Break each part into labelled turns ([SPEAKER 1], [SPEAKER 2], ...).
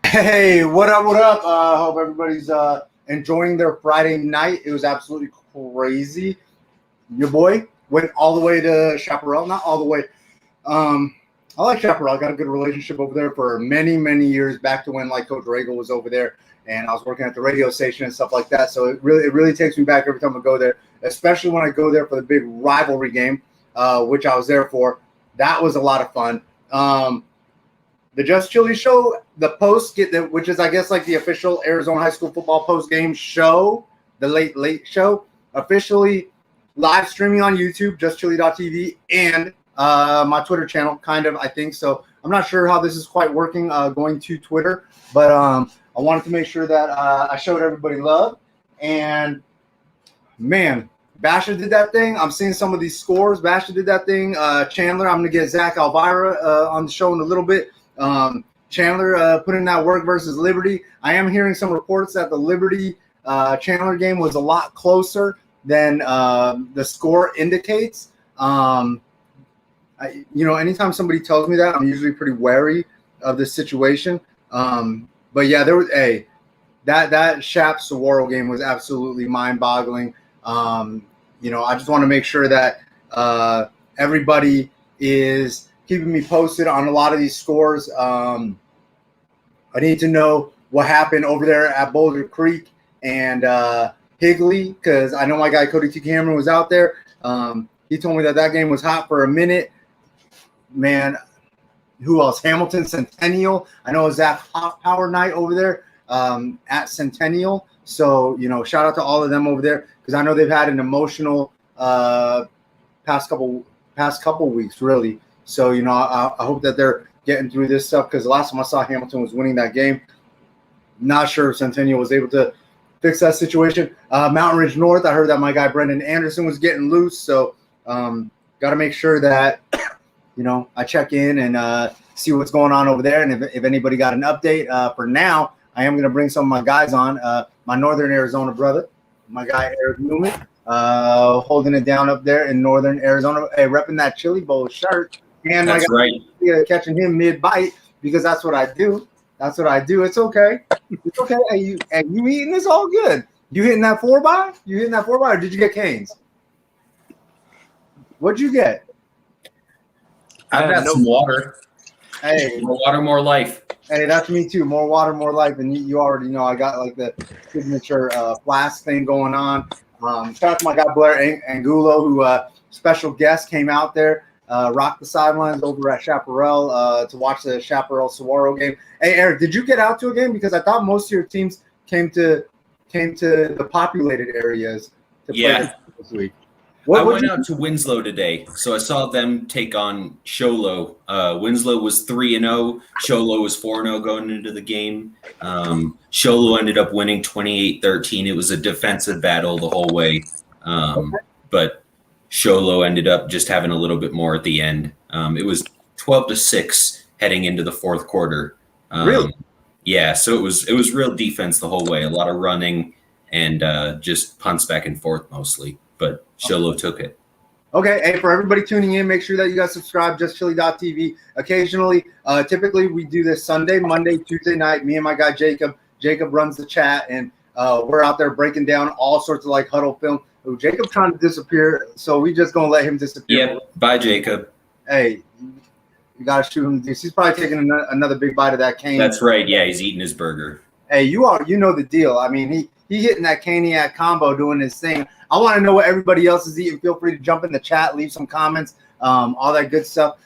[SPEAKER 1] Hey, what up? What up? Hope everybody's enjoying their Friday night. It was absolutely crazy. Your boy went all the way to Chaparral, not all the way. I like Chaparral. I got a good relationship over there for many, many years, back to when like Coach Regal was over there, and I was working at the radio station and stuff like that. So it really takes me back every time I go there, especially when I go there for the big rivalry game, which I was there for. That was a lot of fun. The Just Chili Show, the which is I guess like the official Arizona high school football post game show, the late show, officially live streaming on YouTube, justchili.tv, and my Twitter channel, kind of, I think. So I'm not sure how this is quite working going to Twitter, but I wanted to make sure that I showed everybody love. And man, Basher did that thing. I'm seeing some of these scores. Basher did that thing. Chandler, I'm going to get Zach Elvira on the show in a little bit. Chandler put in that work versus Liberty. I am hearing some reports that the Liberty Chandler game was a lot closer than the score indicates. Anytime somebody tells me that, I'm usually pretty wary of the situation. But yeah, there was that Shap Saguaro game was absolutely mind-boggling. I just want to make sure that everybody is keeping me posted on a lot of these scores. I need to know what happened over there at Boulder Creek and Higley, because I know my guy Cody T. Cameron was out there. He told me that game was hot for a minute. Man, who else? Hamilton Centennial. I know it was that hot power night over there at Centennial. So, shout out to all of them over there, because I know they've had an emotional past couple weeks, really. So, I hope that they're getting through this stuff, because the last time I saw Hamilton was winning that game. Not sure if Centennial was able to fix that situation. Mountain Ridge North, I heard that my guy Brendan Anderson was getting loose. So, got to make sure that, I check in and see what's going on over there. And if anybody got an update, for now, I am going to bring some of my guys on. My Northern Arizona brother, my guy Eric Newman, holding it down up there in Northern Arizona, repping that Chili Bowl shirt. And
[SPEAKER 2] that's right.
[SPEAKER 1] Catching him mid-bite, because that's what I do. It's okay. It's okay. Hey, you eating this all good. You hitting that 4x? Or did you get Canes? What'd you get?
[SPEAKER 2] I've got some water.
[SPEAKER 1] Hey,
[SPEAKER 2] more water, more life.
[SPEAKER 1] Hey, that's me too. More water, more life. And you already know I got like the signature flask thing going on. Shout out to my guy Blair Angulo, who special guest came out there. Rocked the sidelines over at Chaparral to watch the Chaparral Saguaro game. Hey, Eric, did you get out to a game? Because I thought most of your teams came to the populated areas to play this week.
[SPEAKER 2] I went out to Winslow today, so I saw them take on Show Low. Winslow was 3-0. Show Low was 4-0 going into the game. Show Low ended up winning 28-13. It was a defensive battle the whole way, but Show Low ended up just having a little bit more at the end. It was 12-6 heading into the fourth quarter.
[SPEAKER 1] Really?
[SPEAKER 2] Yeah, so it was real defense the whole way. A lot of running and just punts back and forth mostly. But Show Low took it.
[SPEAKER 1] Okay, hey, for everybody tuning in, make sure that you guys subscribe, justchili.tv. Occasionally, typically we do this Sunday, Monday, Tuesday night. Me and my guy Jacob. Jacob runs the chat, and we're out there breaking down all sorts of like huddle film. Jacob trying to disappear, so we just gonna let him disappear.
[SPEAKER 2] Yep. Bye, Jacob.
[SPEAKER 1] Hey, you gotta shoot him. He's probably taking another big bite of that cane.
[SPEAKER 2] That's right. Yeah, he's eating his burger.
[SPEAKER 1] Hey, you know the deal. I mean, he hitting that Caniac combo, doing his thing. I want to know what everybody else is eating. Feel free to jump in the chat, leave some comments, all that good stuff.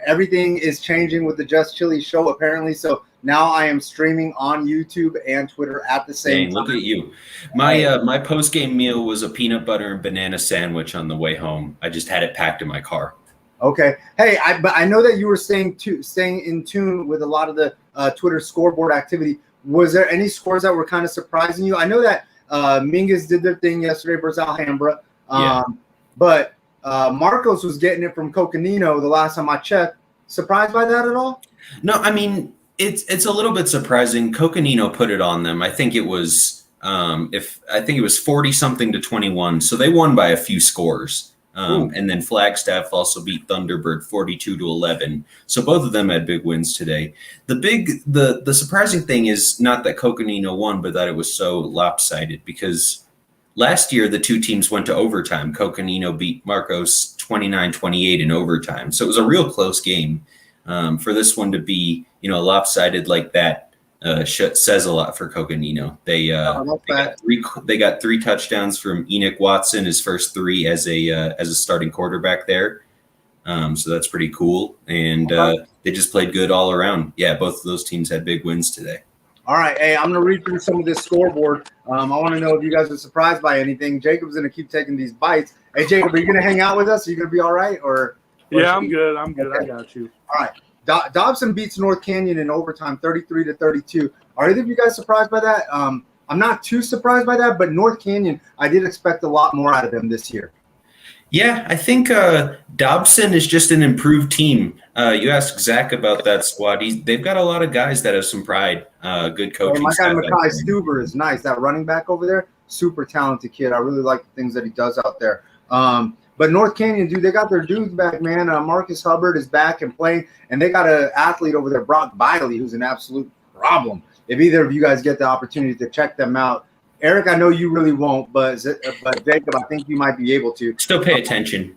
[SPEAKER 1] Everything is changing with the Just Chili Show, apparently. So now I am streaming on YouTube and Twitter at the same time.
[SPEAKER 2] Look at you. My post-game meal was a peanut butter and banana sandwich on the way home. I just had it packed in my car.
[SPEAKER 1] Okay. Hey, but I know that you were staying in tune with a lot of the Twitter scoreboard activity. Was there any scores that were kind of surprising you? I know that Mingus did their thing yesterday versus Alhambra. But Marcos was getting it from Coconino the last time I checked. Surprised by that at all?
[SPEAKER 2] No, I mean, it's a little bit surprising. Coconino put it on them. I think it was 40-something to 21. So they won by a few scores. And then Flagstaff also beat Thunderbird 42-11. So both of them had big wins today. The surprising thing is not that Coconino won, but that it was so lopsided, because last year the two teams went to overtime. Coconino beat Marcos 29-28 in overtime. So it was a real close game. For this one to be, lopsided like that, says a lot for Coconino. They got three touchdowns from Enoch Watson, his first three as a starting quarterback there. So that's pretty cool. And they just played good all around. Yeah, both of those teams had big wins today.
[SPEAKER 1] All right, hey, I'm gonna read through some of this scoreboard. I want to know if you guys are surprised by anything. Jacob's gonna keep taking these bites. Hey, Jacob, are you gonna hang out with us? Are you gonna be all right?
[SPEAKER 3] Yeah, I'm good. Okay. I got you.
[SPEAKER 1] All right. Dobson beats North Canyon in overtime, 33-32. Are either of you guys surprised by that? I'm not too surprised by that, but North Canyon, I did expect a lot more out of them this year.
[SPEAKER 2] Yeah, I think Dobson is just an improved team. You asked Zach about that squad. They've got a lot of guys that have some pride. Good coaching.
[SPEAKER 1] My guy Makai Stuber is nice. That running back over there, super talented kid. I really like the things that he does out there. But North Canyon, dude, they got their dudes back, man. Marcus Hubbard is back and playing, and they got an athlete over there, Brock Biley, who's an absolute problem. If either of you guys get the opportunity to check them out, Eric, I know you really won't, but Jacob, I think you might be able to.
[SPEAKER 2] Still pay attention.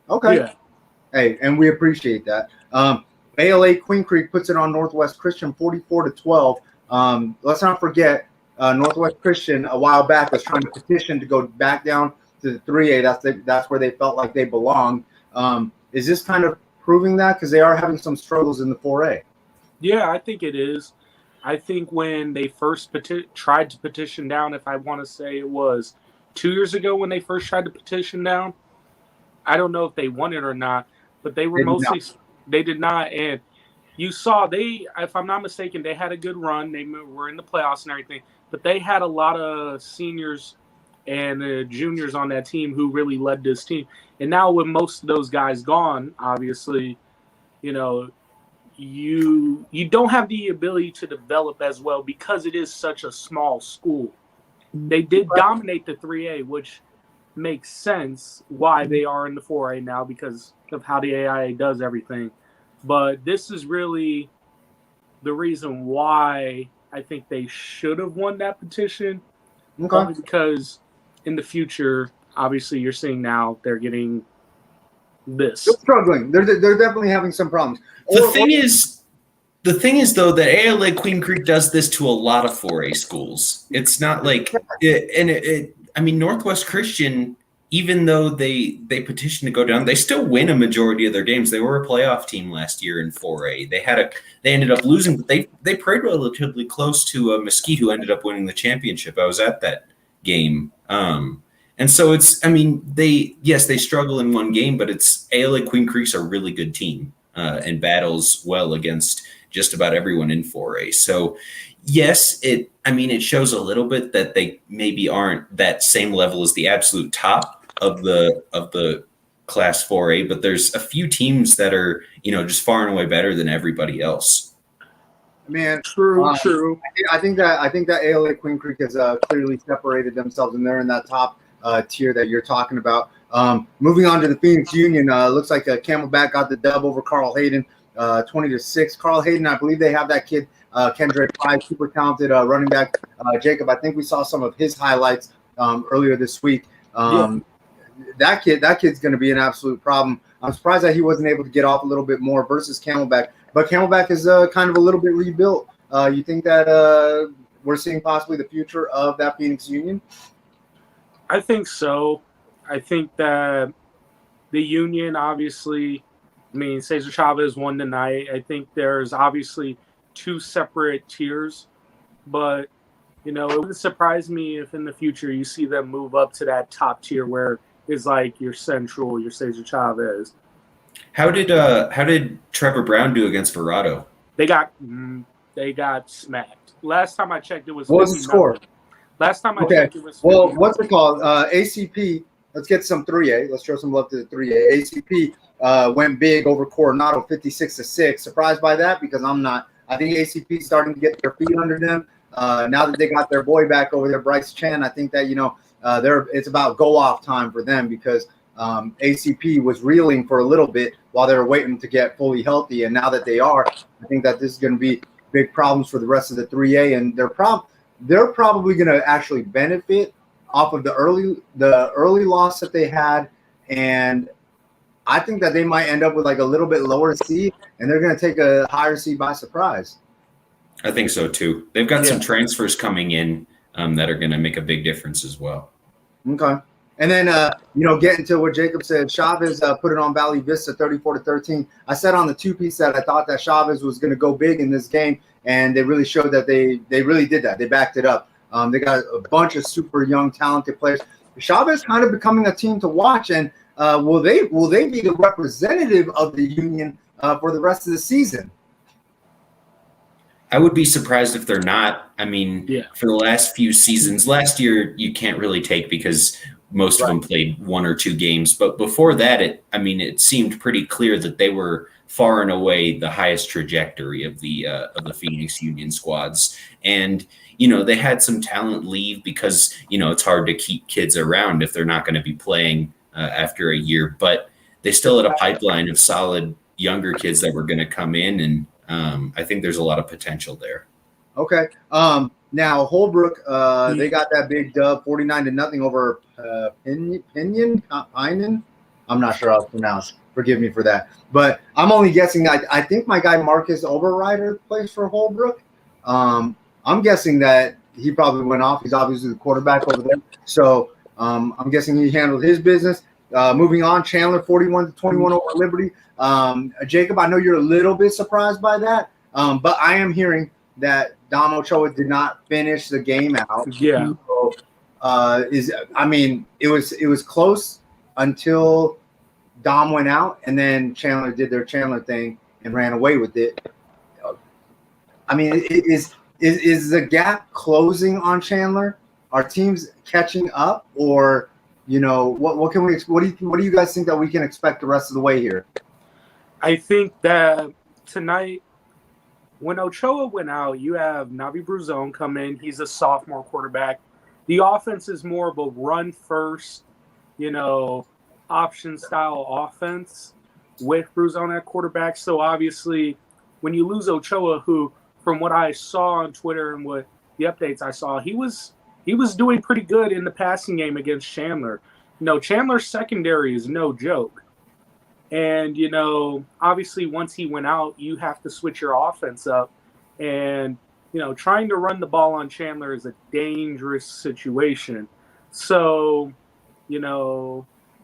[SPEAKER 1] Okay. Yeah. Hey, and we appreciate that. ALA Queen Creek puts it on Northwest Christian 44-12. Let's not forget, Northwest Christian a while back was trying to petition to go back down to the 3A. That's where they felt like they belonged. Is this kind of proving that? Because they are having some struggles in the 4A.
[SPEAKER 3] Yeah, I think it is. I think when they first tried to petition down, if I want to say it was 2 years ago when they first tried to petition down, I don't know if they won it or not, but they did not. And you saw if I'm not mistaken, they had a good run. They were in the playoffs and everything, but they had a lot of seniors and juniors on that team who really led this team. And now with most of those guys gone, obviously, you don't have the ability to develop as well because it is such a small school. They did dominate the 3A, which makes sense why they are in the 4A now because of how the AIA does everything. But this is really the reason why I think they should have won that petition. Okay. Only because in the future, obviously, you're seeing now they're getting this.
[SPEAKER 1] They're struggling. They're definitely having some problems.
[SPEAKER 2] The thing is, though, that ALA Queen Creek does this to a lot of 4A schools. It's not like Northwest Christian, even though they petitioned to go down, they still win a majority of their games. They were a playoff team last year in 4A. They ended up losing, but they played relatively close to Mesquite, who ended up winning the championship. I was at that game. And so they struggle in one game, but it's ALA Queen Creek's a really good team and battles well against just about everyone in 4A. So yes, it shows a little bit that they maybe aren't that same level as the absolute top of the class 4A, but there's a few teams that are, just far and away better than everybody else.
[SPEAKER 1] Man,
[SPEAKER 3] true.
[SPEAKER 1] I think that ALA Queen Creek has clearly separated themselves, and they're in that top tier that you're talking about. Moving on to the Phoenix Union, looks like Camelback got the dub over Carl Hayden, 20-6. Carl Hayden, I believe they have that kid, Kendrick Price, super talented running back. Jacob, I think we saw some of his highlights earlier this week. That kid's going to be an absolute problem. I'm surprised that he wasn't able to get off a little bit more versus Camelback. But Camelback is kind of a little bit rebuilt. You think that we're seeing possibly the future of that Phoenix Union?
[SPEAKER 3] I think so. I think that the Union, obviously, Cesar Chavez won tonight. I think there's obviously two separate tiers. But, it wouldn't surprise me if in the future you see them move up to that top tier where it's like your Central, your Cesar Chavez.
[SPEAKER 2] How did Trevor Brown do against Verrado?
[SPEAKER 3] They got smacked. Last time I checked, it was.
[SPEAKER 1] What was the score?
[SPEAKER 3] Last time I checked, it was.
[SPEAKER 1] Well, what's it called? ACP. Let's get some 3A. Let's show some love to the 3A. ACP went big over Coronado, 56-6. Surprised by that because I'm not. I think ACP is starting to get their feet under them. Now that they got their boy back over there, Bryce Chen, I think that it's about go off time for them because ACP was reeling for a little bit while they were waiting to get fully healthy. And now that they are, I think that this is going to be big problems for the rest of the 3A. And they're probably going to actually benefit off of the early loss that they had. And I think that they might end up with like a little bit lower seed, and they're going to take a higher seed by surprise.
[SPEAKER 2] I think so too. They've got some transfers coming in that are going to make a big difference as well.
[SPEAKER 1] Okay. And then, getting to what Jacob said, Chavez put it on Valley Vista 34-13. I said on the two-piece that I thought that Chavez was going to go big in this game, and they really showed that they really did that. They backed it up. They got a bunch of super young, talented players. Chavez kind of becoming a team to watch, and will they be the representative of the Union for the rest of the season?
[SPEAKER 2] I would be surprised if they're not. I mean, for the last few seasons, last year you can't really take because most of them played 1 or 2 games. But before that, it seemed pretty clear that they were far and away the highest trajectory of the Phoenix Union squads. And they had some talent leave because it's hard to keep kids around if they're not going to be playing after a year. But they still had a pipeline of solid younger kids that were going to come in, and I think there's a lot of potential there.
[SPEAKER 1] Okay. Now Holbrook, they got that big dub, 49-0 over Pinion. I'm not sure how to pronounce. Forgive me for that. But I'm only guessing that I think my guy Marcus Oberreiter plays for Holbrook. I'm guessing that he probably went off. He's obviously the quarterback over there. So I'm guessing he handled his business. Moving on, Chandler 41-21 over Liberty. Jacob, I know you're a little bit surprised by that, but I am hearing that Dom Ochoa did not finish the game out.
[SPEAKER 3] Yeah.
[SPEAKER 1] So, it was close until Dom went out, and then Chandler did their Chandler thing and ran away with it. I mean, is the gap closing on Chandler? Are teams catching up, or what can we? What do you guys think that we can expect the rest of the way here?
[SPEAKER 3] I think that tonight, when Ochoa went out, you have Navi Bruzon come in. He's a sophomore quarterback. The offense is more of a run first, option style offense with Bruzon at quarterback. So obviously, when you lose Ochoa, who, from what I saw on Twitter and what the updates I saw, he was doing pretty good in the passing game against Chandler. Chandler's secondary is no joke. And, obviously once he went out, you have to switch your offense up. And, trying to run the ball on Chandler is a dangerous situation. So,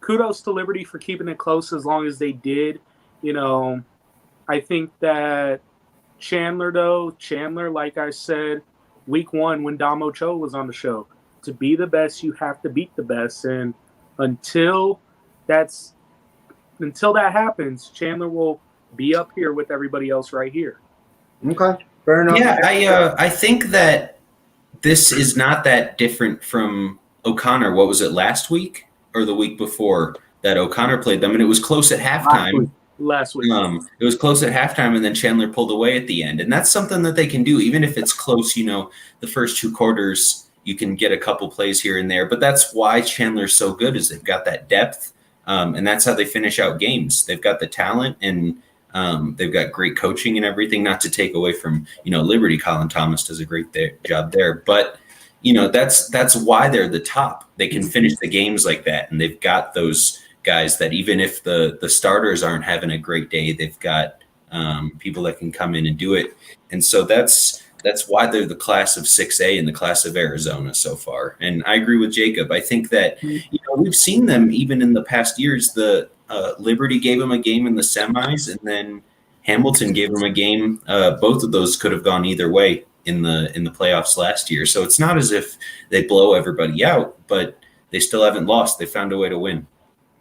[SPEAKER 3] kudos to Liberty for keeping it close as long as they did. I think that Chandler, like I said, week 1 when Dom Ochoa was on the show, to be the best, you have to beat the best. And until that happens, Chandler will be up here with everybody else right here.
[SPEAKER 1] Okay, fair enough.
[SPEAKER 2] Yeah, I think that this is not that different from O'Connor. What was it, last week or the week before that O'Connor played them? And it was close at halftime.
[SPEAKER 3] Last week.
[SPEAKER 2] It was close at halftime, and then Chandler pulled away at the end. And that's something that they can do, even if it's close. The first 2 quarters, you can get a couple plays here and there. But that's why Chandler's so good, is they've got that depth, and that's how they finish out games. They've got the talent, and they've got great coaching and everything. Not to take away from Liberty, Colin Thomas does a great job there, but that's why they're the top. They can finish the games like that, and they've got those guys that even if the starters aren't having a great day, they've got people that can come in and do it. And so that's why they're the class of 6A and the class of Arizona so far. And I agree with Jacob. I think that we've seen them even in the past years. The Liberty gave them a game in the semis, and then Hamilton gave them a game. Both of those could have gone either way in the playoffs last year. So it's not as if they blow everybody out, but they still haven't lost. They found a way to win.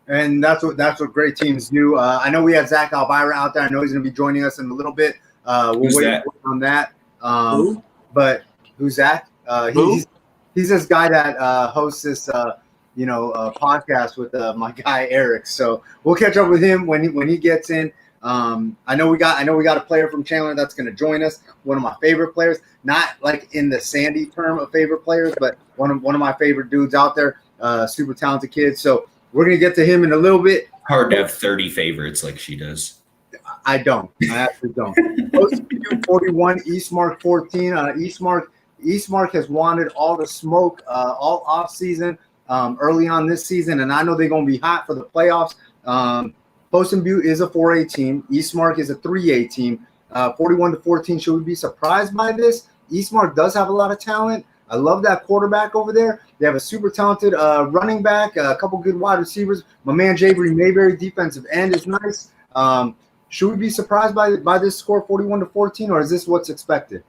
[SPEAKER 1] And that's what great teams do. I know we had Zach Alvira out there. I know he's going to be joining us in a little bit. We'll wait on that. But who's that? He's this guy that hosts this podcast with my guy Eric. So we'll catch up with him when he gets in. I know we got a player from Chandler that's going to join us. One of my favorite players, not like in the Sandy term of favorite players, but one of my favorite dudes out there. Super talented kid. So We're going to get to him in a little bit.
[SPEAKER 2] Hard to have 30 favorites like she does.
[SPEAKER 1] I don't. I actually don't. Post 41, Eastmark 14. Eastmark has wanted all the smoke all off season, early on this season, and I know they're going to be hot for the playoffs. Poston Butte is a 4A team. Eastmark is a 3A team. 41-14. Should we be surprised by this? Eastmark does have a lot of talent. I love that quarterback over there. They have a super talented running back, a couple good wide receivers. My man Jabry Mayberry, defensive end, is nice. Should we be surprised by this score, 41-14, or is this what's expected?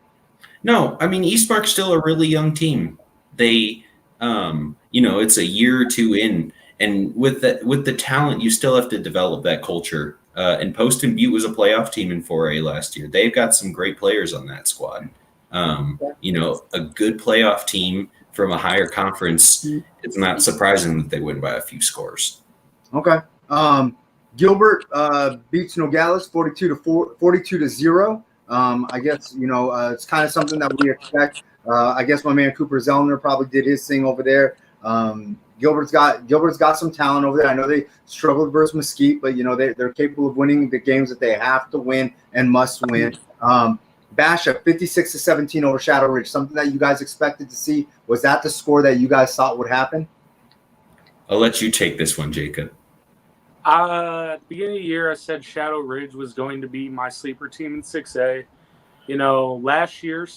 [SPEAKER 2] No, I mean, Eastmark's still a really young team. They, it's a year or two in, and with the talent, you still have to develop that culture. And Poston Butte was a playoff team in 4A last year. They've got some great players on that squad. A good playoff team from a higher conference, it's not surprising that they win by a few scores.
[SPEAKER 1] Okay. Gilbert beats Nogales 42-0. I guess, it's kind of something that we expect. I guess my man Cooper Zellner probably did his thing over there. Gilbert's got some talent over there. I know they struggled versus Mesquite, but they're capable of winning the games that they have to win and must win. Basha 56-17 over Shadow Ridge. Something that you guys expected to see. Was that the score that you guys thought would happen?
[SPEAKER 2] I'll let you take this one, Jacob.
[SPEAKER 3] At the beginning of the year, I said Shadow Ridge was going to be my sleeper team in 6A. Last year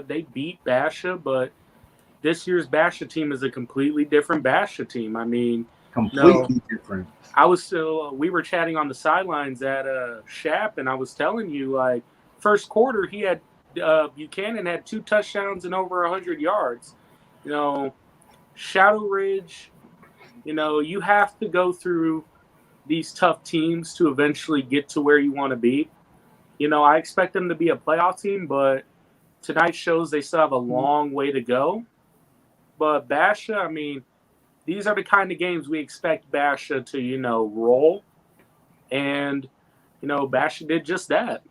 [SPEAKER 3] they beat Basha, but this year's Basha team is a completely different Basha team. I mean,
[SPEAKER 1] completely different.
[SPEAKER 3] We were chatting on the sidelines at Shap, and I was telling you, like, first quarter, he had Buchanan had 2 touchdowns and over 100 yards. Shadow Ridge, you have to go through these tough teams to eventually get to where you want to be. I expect them to be a playoff team, but tonight shows they still have a long way to go. But Basha, I mean, these are the kind of games we expect Basha to, roll. And, Basha did just that.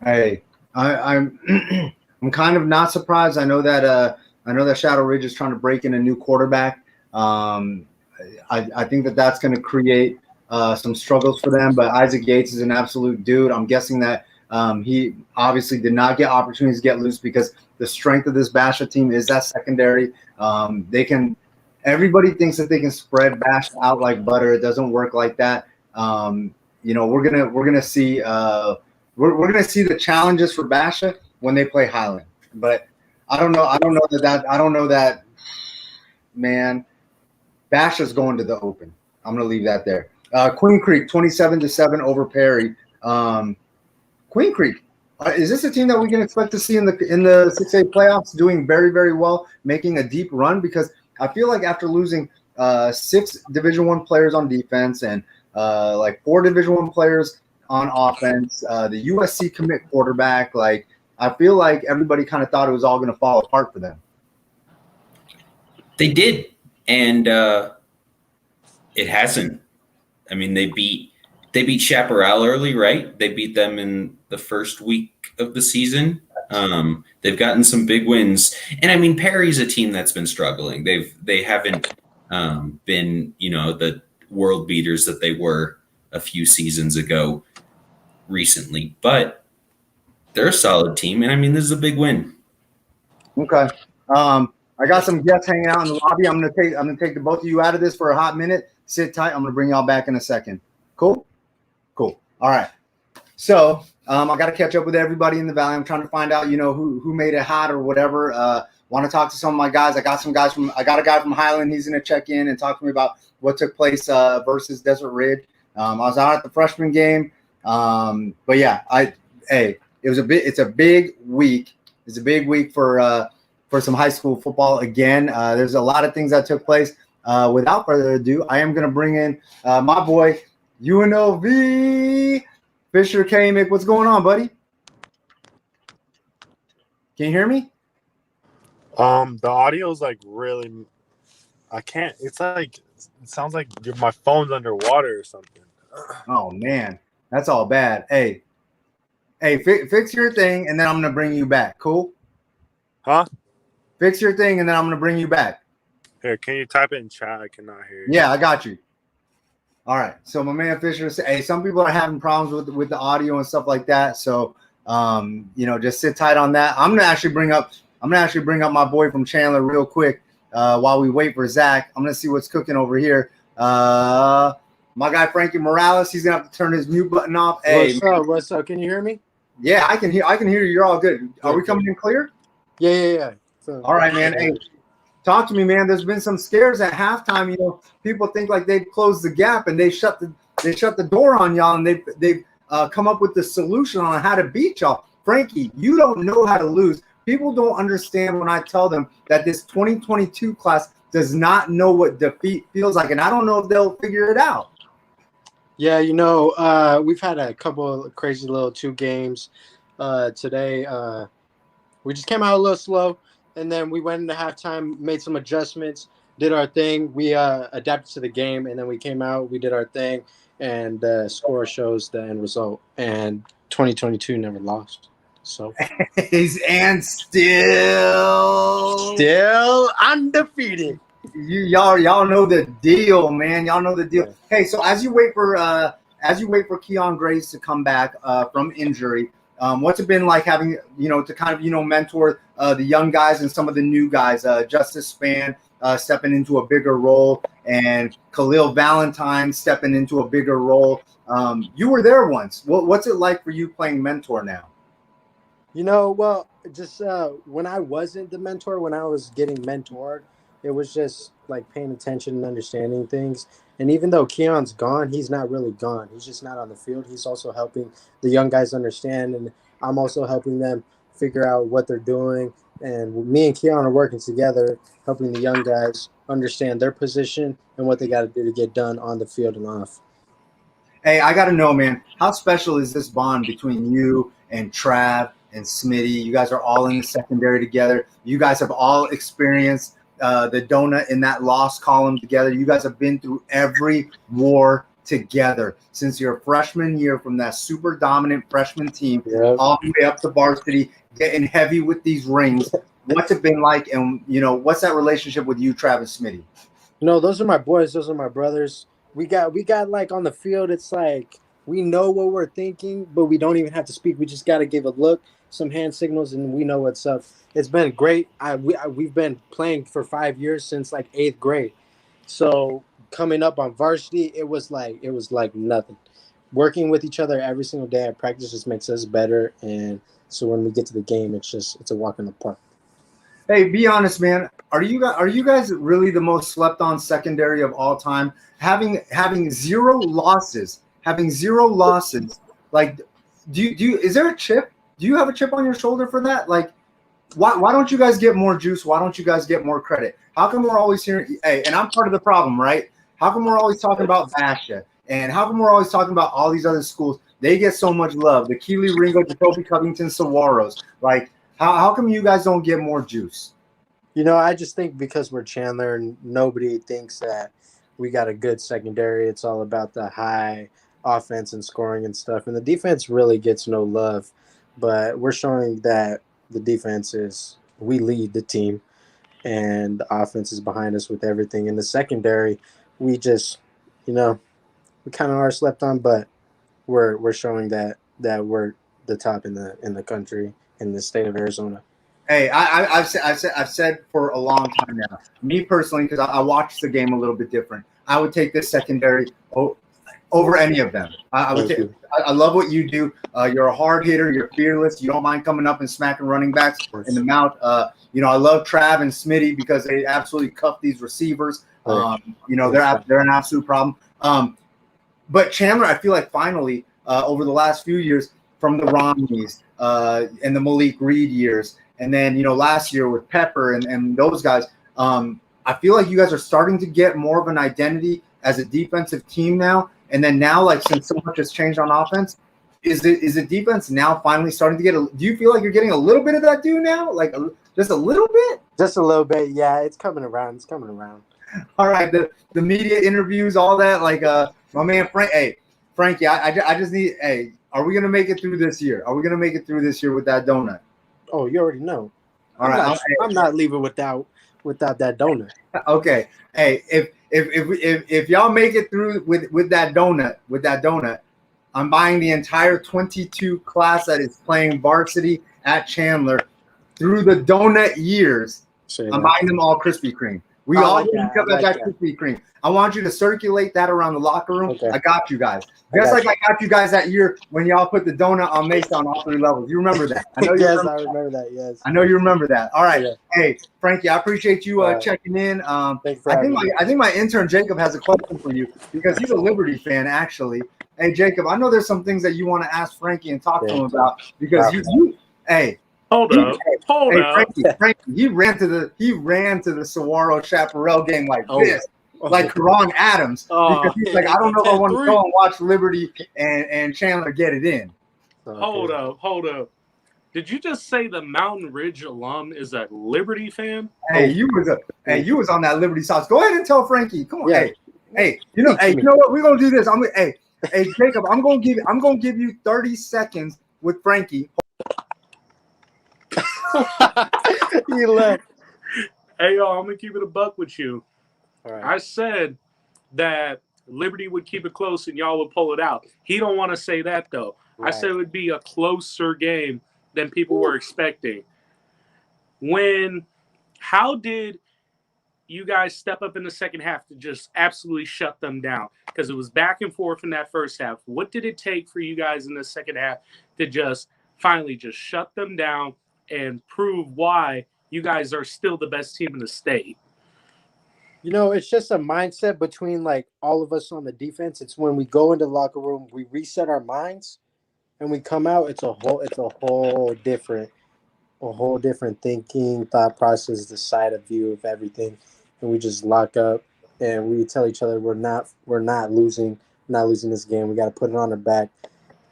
[SPEAKER 1] Hey, I'm I'm kind of not surprised. I know that Shadow Ridge is trying to break in a new quarterback. I think that's going to create some struggles for them. But Isaac Yates is an absolute dude. I'm guessing that he obviously did not get opportunities to get loose because the strength of this Basha team is that secondary. Everybody thinks that they can spread Basha out like butter. It doesn't work like that. We're gonna see. We're going to see the challenges for Basha when they play Highland. But I don't know that, man, Basha's going to the Open. I'm going to leave that there. Queen Creek, 27-7 over Perry. Queen Creek, is this a team that we can expect to see in the 6A playoffs doing very, very well, making a deep run? Because I feel like after losing 6 Division I players on defense and 4 Division I players on offense, the USC commit quarterback, I feel like everybody kind of thought it was all going to fall apart for them.
[SPEAKER 2] They did, and it hasn't. I mean, they beat Chaparral early, right? They beat them in the first week of the season. They've gotten some big wins, and I mean, Perry's a team that's been struggling. They haven't been, the world beaters that they were a few seasons ago. Recently, but they're a solid team, and I mean, this is a big win.
[SPEAKER 1] Okay, I got some guests hanging out in the lobby. I'm gonna take the both of you out of this for a hot minute. Sit tight. I'm gonna bring y'all back in a second. Cool. All right. So I got to catch up with everybody in the Valley. I'm trying to find out, who made it hot or whatever. Want to talk to some of my guys. I got a guy from Highland. He's gonna check in and talk to me about what took place versus Desert Ridge. I was out at the freshman game. But yeah, it's a big week. It's a big week for some high school football again. There's a lot of things that took place. Without further ado, I am going to bring in my boy UNLV Fisher K-Mick. What's going on, buddy? Can you hear me?
[SPEAKER 4] The audio's really, I can't. It sounds like my phone's underwater or something.
[SPEAKER 1] Oh man. That's all bad. Hey, fix your thing, and then I'm gonna bring you back. Cool?
[SPEAKER 4] Huh?
[SPEAKER 1] Fix your thing, and then I'm gonna bring you back.
[SPEAKER 4] Here, can you type it in chat? I cannot hear you.
[SPEAKER 1] Yeah, I got you. All right. So my man Fisher said, hey, some people are having problems with the audio and stuff like that. So just sit tight on that. I'm gonna actually bring up my boy from Chandler real quick while we wait for Zach. I'm gonna see what's cooking over here. My guy Frankie Morales, he's gonna have to turn his mute button off. Hey,
[SPEAKER 5] What's up? Can you hear me?
[SPEAKER 1] yeah, I can hear you. You're all good. Are we coming in clear?
[SPEAKER 5] Yeah. So,
[SPEAKER 1] all right, man. Hey, talk to me, man. There's been some scares at halftime. People think like they've closed the gap and they shut the door on y'all, and they've come up with the solution on how to beat y'all. Frankie, you don't know how to lose. People don't understand when I tell them that this 2022 class does not know what defeat feels like, and I don't know if they'll figure it out.
[SPEAKER 5] Yeah, we've had a couple of crazy little 2 games today. We just came out a little slow, and then we went into halftime, made some adjustments, did our thing. We adapted to the game, and then we came out, we did our thing, and the score shows the end result. And 2022 never lost. So
[SPEAKER 1] and still
[SPEAKER 5] undefeated.
[SPEAKER 1] Y'all know the deal, man. Y'all know the deal.
[SPEAKER 5] Yeah.
[SPEAKER 1] Hey, so as you wait for Keon Grace to come back from injury, what's it been like having to kind of mentor the young guys and some of the new guys, Justice Spann stepping into a bigger role and Khalil Valentine stepping into a bigger role. You were there once. What's it like for you playing mentor now?
[SPEAKER 5] Well, just when I wasn't the mentor, when I was getting mentored, it was just like paying attention and understanding things. And even though Keon's gone, he's not really gone. He's just not on the field. He's also helping the young guys understand, and I'm also helping them figure out what they're doing. And me and Keon are working together, helping the young guys understand their position and what they got to do to get done on the field and off.
[SPEAKER 1] Hey, I got to know, man, how special is this bond between you and Trav and Smitty? You guys are all in the secondary together. You guys have all experienced the donut in that loss column together. You guys have been through every war together since your freshman year, from that super dominant freshman team all the way up to varsity, getting heavy with these rings. What's it been like? And, what's that relationship with you, Travis Smitty?
[SPEAKER 5] Those are my boys. Those are my brothers. We got like on the field, it's like we know what we're thinking, but we don't even have to speak. We just got to give a look, some hand signals, and we know what's up. It's been great. We've been playing for 5 years since like 8th grade. So coming up on varsity, it was like nothing. Working with each other every single day at practice just makes us better. And so when we get to the game, it's a walk in the park.
[SPEAKER 1] Hey, be honest, man. Are you guys really the most slept on secondary of all time? Having zero losses. Like, do you is there a chip? Do you have a chip on your shoulder for that? Like, why don't you guys get more juice? Why don't you guys get more credit? How come we're always hearing? Hey, and I'm part of the problem, right? How come we're always talking about Basha? And how come we're always talking about all these other schools? They get so much love. The Keely Ringo, Jacoby Covington, Saguaros. Like, how come you guys don't get more juice?
[SPEAKER 5] I just think because we're Chandler and nobody thinks that we got a good secondary. It's all about the high offense and scoring and stuff. And the defense really gets no love. But we're showing that the defense we lead the team, and the offense is behind us with everything. In the secondary, we just, we kind of are slept on, but we're showing that we're the top in the country, in the state of Arizona.
[SPEAKER 1] Hey, I've said for a long time now. Me personally, because I watch the game a little bit different, I would take this secondary over any of them. I love what you do. You're a hard hitter. You're fearless. You don't mind coming up and smacking running backs in the mouth. I love Trav and Smitty because they absolutely cuff these receivers. They're an absolute problem. But Chandler, I feel like finally over the last few years, from the Romneys and the Malik Reed years, and then last year with Pepper and those guys, I feel like you guys are starting to get more of an identity as a defensive team now. And then now, like, since so much has changed on offense, is the defense now finally starting to get do you feel like you're getting a little bit of that due now? Like, just a little bit?
[SPEAKER 5] Just a little bit, yeah. It's coming around.
[SPEAKER 1] All right, the media interviews, all that, like, my man Frankie, I just need, are we going to make it through this year? Are we going to make it through this year with that donut?
[SPEAKER 5] Oh, you already know.
[SPEAKER 1] All right.
[SPEAKER 5] I'm not leaving without without that donut.
[SPEAKER 1] Okay. Hey, if y'all make it through with that donut, I'm buying the entire 22 class that is playing varsity at Chandler through the donut years. I'm buying them all Krispy Kreme. We
[SPEAKER 5] I
[SPEAKER 1] all
[SPEAKER 5] like
[SPEAKER 1] get
[SPEAKER 5] that.
[SPEAKER 1] each other
[SPEAKER 5] I like
[SPEAKER 1] that
[SPEAKER 5] that.
[SPEAKER 1] Krispy Kreme. I want you to circulate that around the locker room.
[SPEAKER 5] Okay.
[SPEAKER 1] I got you guys.
[SPEAKER 5] I
[SPEAKER 1] Just
[SPEAKER 5] got
[SPEAKER 1] like
[SPEAKER 5] you.
[SPEAKER 1] I got you guys that year when y'all put the donut on Mesa on all 3 levels. You remember that? I know you
[SPEAKER 5] Yes,
[SPEAKER 1] remember.
[SPEAKER 5] I remember that. Yes.
[SPEAKER 1] I know you remember that. All right.
[SPEAKER 5] Yeah.
[SPEAKER 1] Hey, Frankie, I appreciate you
[SPEAKER 5] All right.
[SPEAKER 1] checking in.
[SPEAKER 5] Thank you for
[SPEAKER 1] I
[SPEAKER 5] having
[SPEAKER 1] think
[SPEAKER 5] me.
[SPEAKER 1] my intern Jacob has a question for you because he's a Liberty fan, actually. Hey, Jacob, I know there's some things that you want to ask Frankie and talk to him about because hey,
[SPEAKER 3] Hold up.
[SPEAKER 1] Frankie, he ran to the Saguaro Chaparral game like this, like Karan Adams, because he's like, I don't know if I want to go and watch Liberty and Chandler get it in.
[SPEAKER 3] Hold up. Did you just say the Mountain Ridge alum is a Liberty fan?
[SPEAKER 1] Hey, you was on that Liberty sauce. Go ahead and tell Frankie. Come on,
[SPEAKER 5] Yeah.
[SPEAKER 1] hey, you know what? We're gonna do this. Hey, Jacob, I'm gonna give you 30 seconds with Frankie.
[SPEAKER 5] You left.
[SPEAKER 3] Hey, y'all, I'm going to keep it a buck with you.
[SPEAKER 5] All right.
[SPEAKER 3] I said that Liberty would keep it close and y'all would pull it out. He don't want to say that, though.
[SPEAKER 5] Right.
[SPEAKER 3] I said it would be a closer game than people were expecting. How did you guys step up in the second half to just absolutely shut them down? Because it was back and forth in that first half. What did it take for you guys in the second half to just finally just shut them down and prove why you guys are still the best team in the state?
[SPEAKER 5] You know, it's just a mindset between like all of us on the defense. It's when we go into the locker room, we reset our minds, and we come out. It's a whole different thinking, thought process, the side of view of everything, and we just lock up and we tell each other we're not losing this game. We got to put it on our back,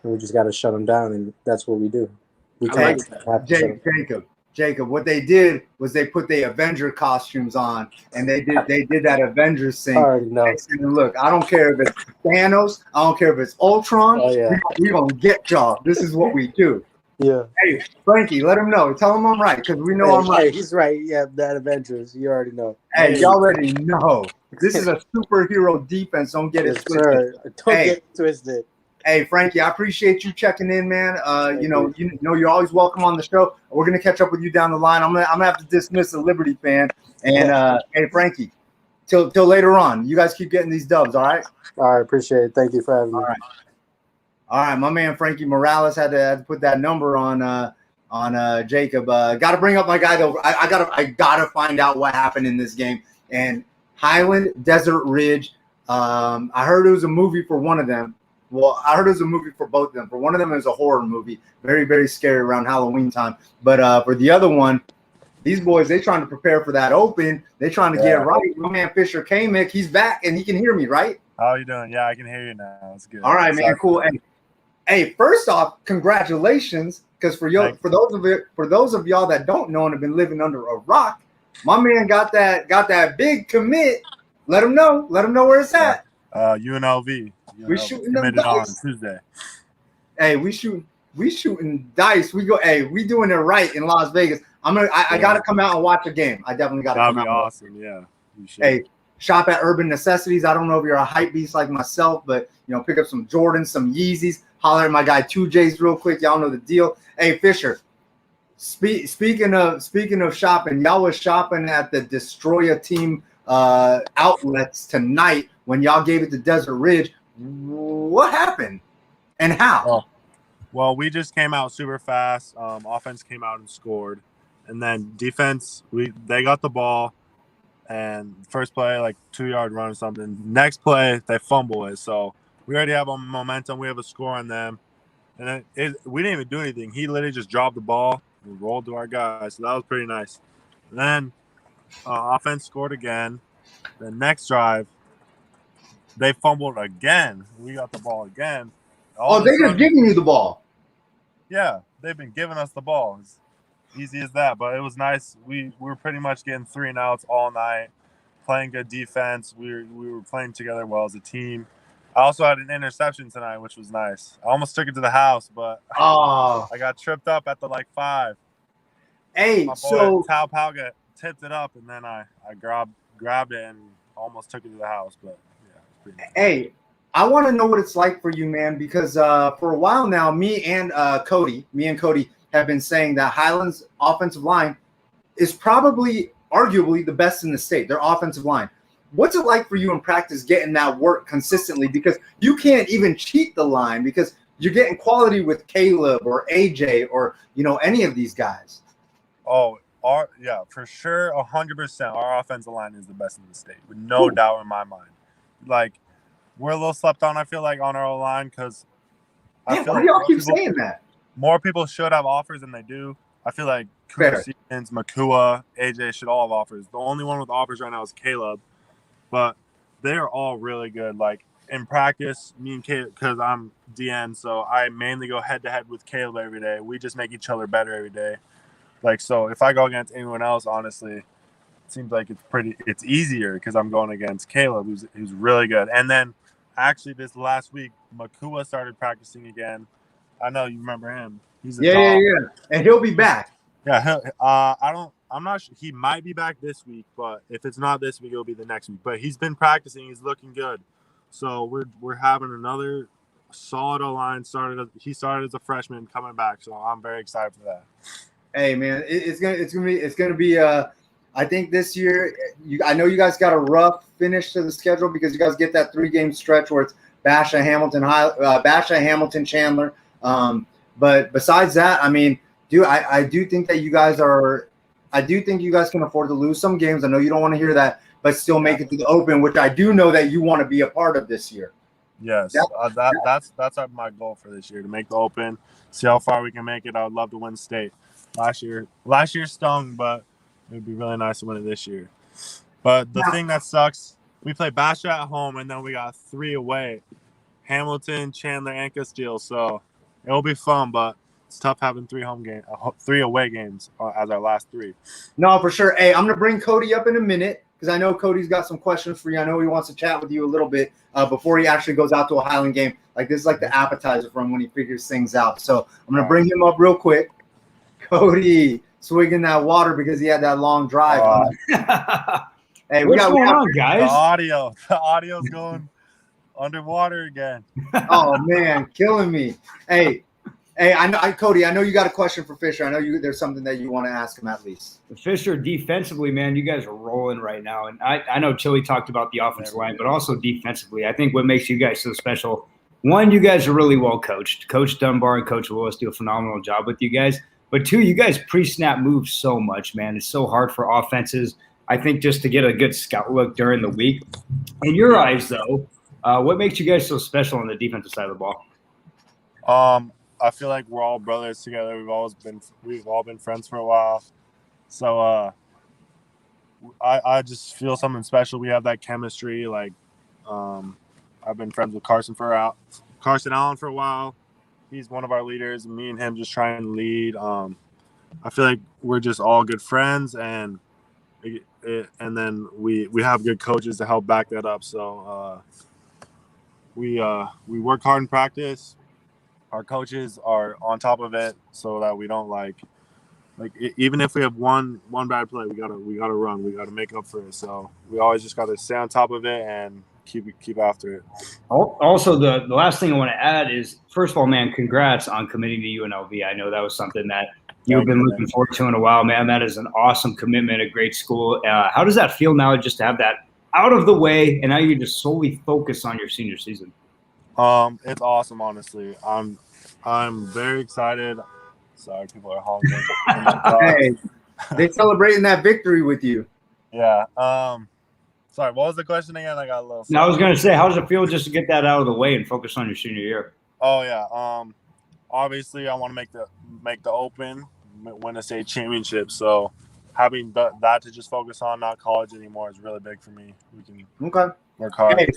[SPEAKER 5] and we just got to shut them down, and that's what we do. We
[SPEAKER 3] I like
[SPEAKER 1] Jacob, what they did was they put the Avenger costumes on and they did that Avengers thing.
[SPEAKER 5] I already know.
[SPEAKER 1] And look, I don't care if it's Thanos, I don't care if it's Ultron.
[SPEAKER 5] Oh, yeah.
[SPEAKER 1] We're gonna get y'all. This is what we do.
[SPEAKER 5] Yeah.
[SPEAKER 1] Hey, Frankie, let him know. Tell him I'm right because we know I'm right.
[SPEAKER 5] Hey, he's right. Yeah, that Avengers. You already know.
[SPEAKER 1] Hey, y'all already know. This is a superhero defense. Don't get it
[SPEAKER 5] Yes,
[SPEAKER 1] twisted.
[SPEAKER 5] sir. Don't get it twisted.
[SPEAKER 1] Hey, Frankie, I appreciate you checking in, man. You know you're always welcome on the show. We're gonna catch up with you down the line. I'm gonna have to dismiss a Liberty fan. And hey, Frankie, till later on. You guys keep getting these dubs, all right?
[SPEAKER 5] All right, appreciate it. Thank you for having me.
[SPEAKER 1] All right. My man Frankie Morales had to put that number on Jacob. Got to bring up my guy though. I gotta find out what happened in this game. And Highland Desert Ridge. I heard it was a movie for one of them. Well, I heard it was a movie for both of them. For one of them, it was a horror movie, very, very scary around Halloween time. But for the other one, these boys, they trying to prepare for that open. They trying to get right. My man Fisher Kamick, he's back and he can hear me, right?
[SPEAKER 4] How you doing? Yeah, I can hear you now. That's good.
[SPEAKER 1] All right, man, cool. Hey, first off, congratulations, because for those of y'all that don't know and have been living under a rock, my man got that big commit. Let him know where it's at.
[SPEAKER 4] UNLV.
[SPEAKER 1] We shooting them
[SPEAKER 4] committed on
[SPEAKER 1] dice.
[SPEAKER 4] Tuesday.
[SPEAKER 1] Hey, we shooting dice. We go. Hey, we doing it right in Las Vegas. I gotta come out and watch a game. I definitely gotta come out.
[SPEAKER 4] That'd be awesome. Yeah. You should.
[SPEAKER 1] Hey, shop at Urban Necessities. I don't know if you're a hype beast like myself, but pick up some Jordans, some Yeezys. Holler at my guy 2J's real quick. Y'all know the deal. Hey, Fisher. Speaking of shopping, y'all was shopping at the Destroyer Team outlets tonight when y'all gave it to Desert Ridge. What happened and how?
[SPEAKER 4] Oh. Well, we just came out super fast. Offense came out and scored, and then defense, they got the ball, and first play like 2-yard run or something. Next play they fumble it, so we already have a momentum. We have a score on them, and we didn't even do anything. He literally just dropped the ball and rolled to our guys, so that was pretty nice. And then offense scored again. The next drive, they fumbled again. We got the ball again.
[SPEAKER 1] They just giving you the ball.
[SPEAKER 4] Yeah, they've been giving us the ball. It's easy as that, but it was nice. We were pretty much getting 3 and outs all night, playing good defense. We were playing together well as a team. I also had an interception tonight, which was nice. I almost took it to the house, but I got tripped up at the 5.
[SPEAKER 1] Hey,
[SPEAKER 4] my boy,
[SPEAKER 1] so
[SPEAKER 4] Tao tipped it up, and then I grabbed it and almost took it to the house. But yeah, it's pretty nice.
[SPEAKER 1] Hey, I want to know what it's like for you, man, because for a while now, me and Cody have been saying that Highlands' offensive line is probably, arguably, the best in the state. Their offensive line. What's it like for you in practice getting that work consistently? Because you can't even cheat the line because you're getting quality with Caleb or AJ or any of these guys.
[SPEAKER 4] Oh, for sure, 100%. Our offensive line is the best in the state, with no doubt in my mind. Like, we're a little slept on, I feel like, on our line because
[SPEAKER 1] Why do y'all keep saying that?
[SPEAKER 4] More people should have offers than they do. I feel like Cooper Stevens, Makua, AJ should all have offers. The only one with offers right now is Caleb, but they are all really good. Like, in practice, me and Caleb, because I'm DN, so I mainly go head-to-head with Caleb every day. We just make each other better every day. Like, so if I go against anyone else, honestly, it seems like it's easier because I'm going against Caleb, who's really good. And then actually this last week, Makua started practicing again. I know you remember him. He's a dog.
[SPEAKER 1] Yeah. And he'll be back.
[SPEAKER 4] Yeah, I'm not sure. He might be back this week, but if it's not this week, it'll be the next week. But he's been practicing. He's looking good. So we're having another solid O-line. He started as a freshman, coming back. So I'm very excited for that.
[SPEAKER 1] Hey man, it's gonna be. I think this year, I know you guys got a rough finish to the schedule because you guys get that 3-game stretch where it's Basha, Hamilton, Chandler. But besides that, I mean, I do think that you guys are. I do think you guys can afford to lose some games. I know you don't want to hear that, but still make it to the Open, which I do know that you want to be a part of this year.
[SPEAKER 4] Yes, that's my goal for this year, to make the Open, see how far we can make it. I would love to win state. Last year stung, but it would be really nice to win it this year. But the thing that sucks, we play Basha at home, and then we got 3 away: Hamilton, Chandler, and Castile. So it'll be fun, but it's tough having 3 away games as our last 3.
[SPEAKER 1] No, for sure. Hey, I'm gonna bring Cody up in a minute because I know Cody's got some questions for you. I know he wants to chat with you a little bit before he actually goes out to a Highland game. Like, this is like the appetizer for him when he figures things out. So I'm gonna bring him up real quick. Cody swigging that water because he had that long drive. Hey,
[SPEAKER 6] what's going on, guys?
[SPEAKER 4] The audio's going underwater again.
[SPEAKER 1] Oh man, killing me. Hey, Cody, I know you got a question for Fisher. I know there's something that you want to ask him at least.
[SPEAKER 6] Fisher, defensively, man, you guys are rolling right now. And I know Chili talked about the offensive line, but also defensively, I think what makes you guys so special, one, you guys are really well coached. Coach Dunbar and Coach Willis do a phenomenal job with you guys. But 2, you guys pre-snap move so much, man. It's so hard for offenses, I think, just to get a good scout look during the week. In your eyes, though, what makes you guys so special on the defensive side of the ball?
[SPEAKER 4] I feel like we're all brothers together. We've all been friends for a while. So I just feel something special. We have that chemistry. Like, I've been friends with Carson Allen for a while. He's one of our leaders, and me and him just trying to lead. I feel like we're just all good friends, and then we have good coaches to help back that up. So we work hard in practice. Our coaches are on top of it so that we don't even if we have one bad play, we gotta run. We gotta make up for it. So we always just gotta stay on top of it and keep after it.
[SPEAKER 6] Also, the last thing I want to add is, first of all, man, congrats on committing to UNLV. I know that was something that you've been looking forward to in a while, man. That is an awesome commitment, a great school. How does that feel now, just to have that out of the way, and now you just solely focus on your senior season?
[SPEAKER 4] It's awesome, honestly. I'm very excited. Sorry, people are honking.
[SPEAKER 1] Hey, they celebrating that victory with you.
[SPEAKER 4] Yeah. Sorry, what was the question again? I got a little.
[SPEAKER 6] No, I was going to say, how does it feel just to get that out of the way and focus on your senior year?
[SPEAKER 4] Oh yeah. Obviously, I want to make the Open, win a state championship. So having that to just focus on, not college anymore, is really big for me. We can work hard.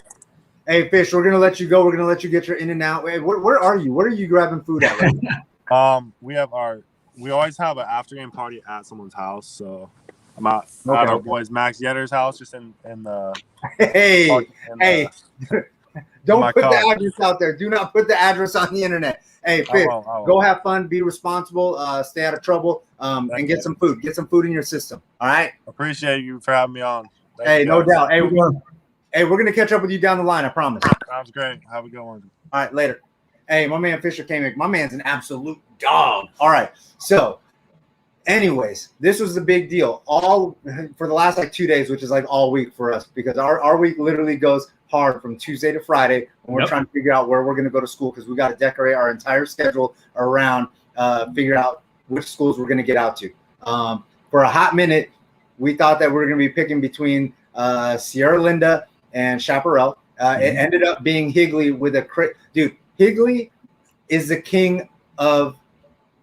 [SPEAKER 1] Hey, Fish, we're gonna let you go. We're gonna let you get your in and out. Hey, where are you? Where are you grabbing food at? Right now?
[SPEAKER 4] We always have an after game party at someone's house. So I'm at our boys Max Yetter's house, just in the.
[SPEAKER 1] Hey, Don't
[SPEAKER 4] My
[SPEAKER 1] put the
[SPEAKER 4] car.
[SPEAKER 1] address out there. Do not put the address on the internet. Hey,
[SPEAKER 4] I
[SPEAKER 1] Fish,
[SPEAKER 4] won't, I won't.
[SPEAKER 1] go have fun, be responsible, stay out of trouble, and
[SPEAKER 4] Thank
[SPEAKER 1] get
[SPEAKER 4] you.
[SPEAKER 1] some food. Get some food in your system. All right.
[SPEAKER 4] Appreciate you for having me on. Thank
[SPEAKER 1] Hey,
[SPEAKER 4] you,
[SPEAKER 1] no
[SPEAKER 4] guys.
[SPEAKER 1] doubt. Hey, we're gonna catch up with you down the line. I promise.
[SPEAKER 4] Sounds great. Have a good one.
[SPEAKER 1] All right, later. Hey, my man Fisher came in. My man's an absolute dog. All right. So, anyways, this was the big deal. All for the last like 2 days, which is like all week for us, because our week literally goes hard from Tuesday to Friday when we're trying to figure out where we're going to go to school, because we got to decorate our entire schedule around figure out which schools we're going to get out to. For a hot minute, we thought that we were going to be picking between Sierra Linda and Chaparral. It ended up being Higley with a dude. Higley is the king of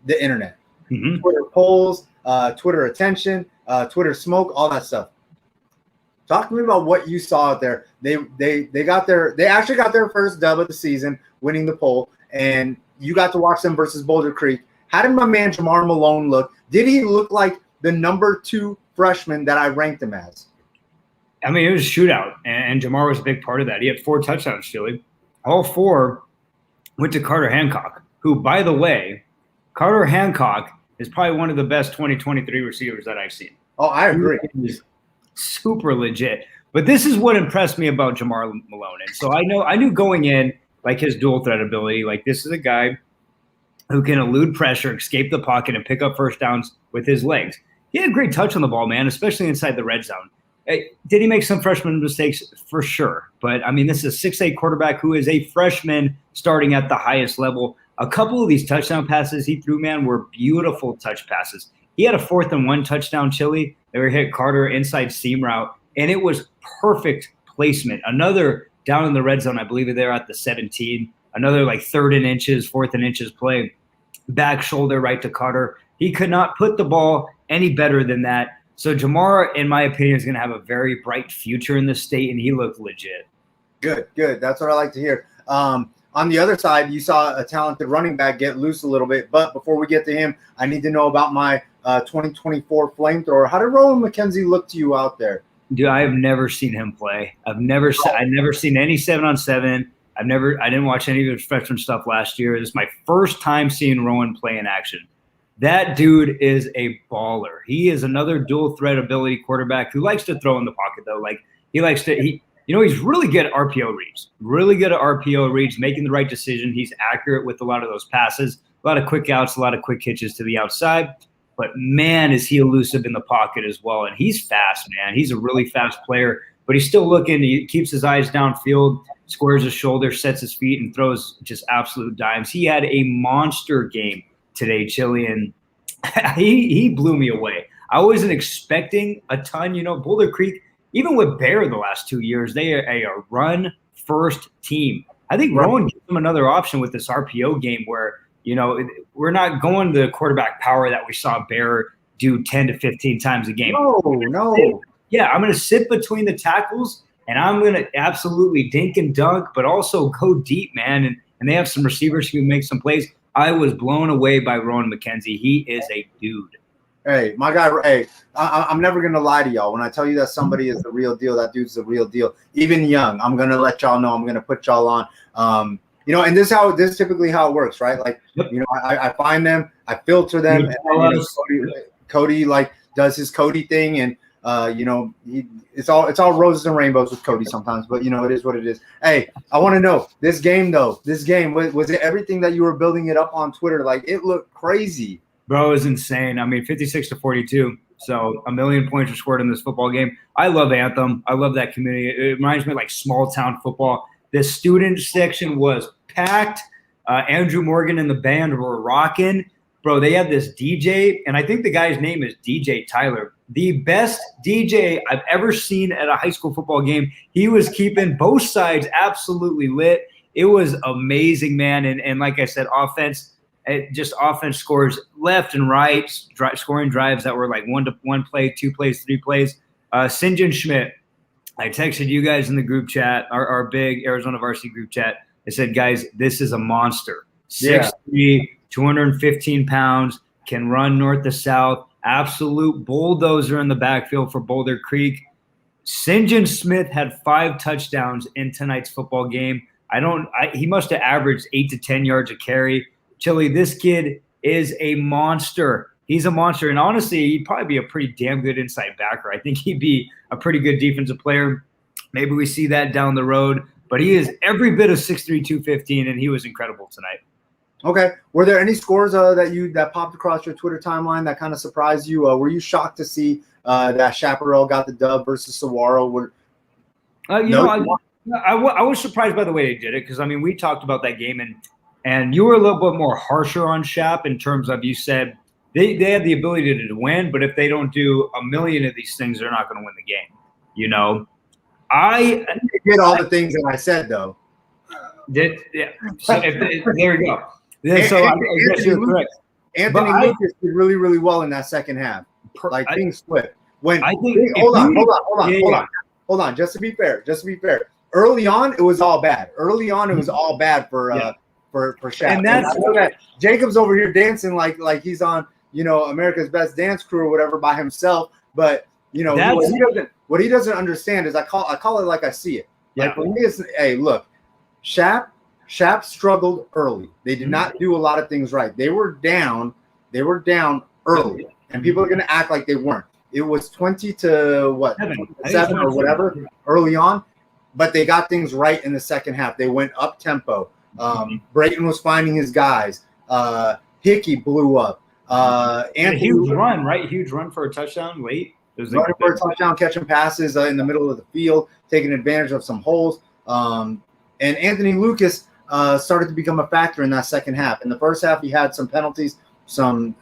[SPEAKER 1] the internet. Twitter polls, Twitter attention, Twitter smoke, all that stuff. Talk to me about what you saw out there. They actually got their first dub of the season, winning the poll, and you got to watch them versus Boulder Creek. How did my man Jamar Malone look? Did he look like the number 2 freshman that I ranked him as?
[SPEAKER 6] I mean, it was a shootout, and Jamar was a big part of that. He had 4 touchdowns, Chili. All 4 went to Carter Hancock, who, by the way, Carter Hancock is probably one of the best 2023 receivers that I've seen.
[SPEAKER 1] Oh, I agree.
[SPEAKER 6] He's super legit. But this is what impressed me about Jamar Malone. And so I knew going in, like, his dual threat ability, like, this is a guy who can elude pressure, escape the pocket, and pick up first downs with his legs. He had a great touch on the ball, man, especially inside the red zone. Did he make some freshman mistakes? For sure. But, I mean, this is a 6'8" quarterback who is a freshman starting at the highest level. A couple of these touchdown passes he threw, man, were beautiful touch passes. He had a 4th and 1 touchdown, Chili. They were hit Carter inside seam route, and it was perfect placement. Another down in the red zone, I believe they're at the 17. Another like 3rd and inches, 4th and inches play. Back shoulder right to Carter. He could not put the ball any better than that. So Jamar, in my opinion, is going to have a very bright future in this state, and he looked legit. Good.
[SPEAKER 1] That's what I like to hear. On the other side, you saw a talented running back get loose a little bit. But before we get to him, I need to know about my 2024 flamethrower. How did Rowan McKenzie look to you out there?
[SPEAKER 6] Dude, I have never seen him play. I've never seen any 7-on-7. I didn't watch any of his freshman stuff last year. This is my first time seeing Rowan play in action. That dude is a baller. He is another dual threat ability quarterback who likes to throw in the pocket, though. Like, he's really good at RPO reads. Making the right decision. He's accurate with a lot of those passes, a lot of quick outs, a lot of quick hitches to the outside. But, man, is he elusive in the pocket as well. And he's fast, man. He's a really fast player. But he's still looking. He keeps his eyes downfield, squares his shoulder, sets his feet, and throws just absolute dimes. He had a monster game today, Chili, and he blew me away. I wasn't expecting a ton. Boulder Creek, even with Bear the last 2 years, they are a run-first team. I think Rowan gives them another option with this RPO game where, we're not going the quarterback power that we saw Bear do 10 to 15 times a game.
[SPEAKER 1] No.
[SPEAKER 6] Yeah, I'm going to sit between the tackles, and I'm going to absolutely dink and dunk, but also go deep, man. And they have some receivers who can make some plays. I was blown away by Rowan McKenzie. He is a dude.
[SPEAKER 1] Hey, my guy. Hey, I'm never gonna lie to y'all. When I tell you that somebody is the real deal, that dude's the real deal. Even young, I'm gonna let y'all know. I'm gonna put y'all on. And this is typically how it works, right? Like, I find them, I filter them, and Cody like does his Cody thing, and it's all roses and rainbows with Cody sometimes, but it is what it is. Hey, I want to know this game was it everything that you were building it up on Twitter? Like, it looked crazy.
[SPEAKER 6] Bro, it was insane. I mean, 56-42. So 1 million points were scored in this football game. I love Anthem. I love that community. It reminds me of like small town football. The student section was packed. Andrew Morgan and the band were rocking. Bro, they had this DJ, and I think the guy's name is DJ Tyler. The best DJ I've ever seen at a high school football game. He was keeping both sides absolutely lit. It was amazing, man. And like I said, offense scores left and right, scoring drives that were like 1 play, 2 plays, 3 plays. St. John Schmidt, I texted you guys in the group chat, our big Arizona varsity group chat. I said, guys, this is a monster. 6'3", 215 pounds, can run north to south, absolute bulldozer in the backfield for Boulder Creek. St. John Smith had 5 touchdowns in tonight's football game. He must have averaged 8 to 10 yards a carry. Chili, this kid is a monster. He's a monster. And honestly, he'd probably be a pretty damn good inside backer. I think he'd be a pretty good defensive player. Maybe we see that down the road. But he is every bit of 6'3", 215, and he was incredible tonight.
[SPEAKER 1] Okay. Were there any scores that popped across your Twitter timeline that kind of surprised you? Were you shocked to see that Chaparral got the dub versus Saguaro?
[SPEAKER 6] I was surprised by the way they did it because, I mean, we talked about that game, and you were a little bit more harsher on Shap in terms of you said they had the ability to win, but if they don't do a million of these things, they're not going to win the game. You know,
[SPEAKER 1] I did all the things that I said, though.
[SPEAKER 6] Yeah. So there you go. Yeah, so I guess you're correct.
[SPEAKER 1] Anthony Lucas did really, really well in that second half. Like things flipped. Hold on. Just to be fair. Early on, it was all bad. For Shaq. And I know that Jacob's over here dancing like he's on, America's Best Dance Crew or whatever by himself. But what he doesn't understand is I call it like I see it. Like when he is, hey, look, Shaq struggled early. They did not do a lot of things right. They were down early, and people are going to act like they weren't. It was 20 to 7 or whatever early on, but they got things right in the second half. They went up tempo. Brayton was finding his guys. Hickey blew up.
[SPEAKER 6] Huge run for a touchdown late.
[SPEAKER 1] Running for a touchdown, catching passes in the middle of the field, taking advantage of some holes. And Anthony Lucas started to become a factor in that second half. In the first half, he had some penalties, some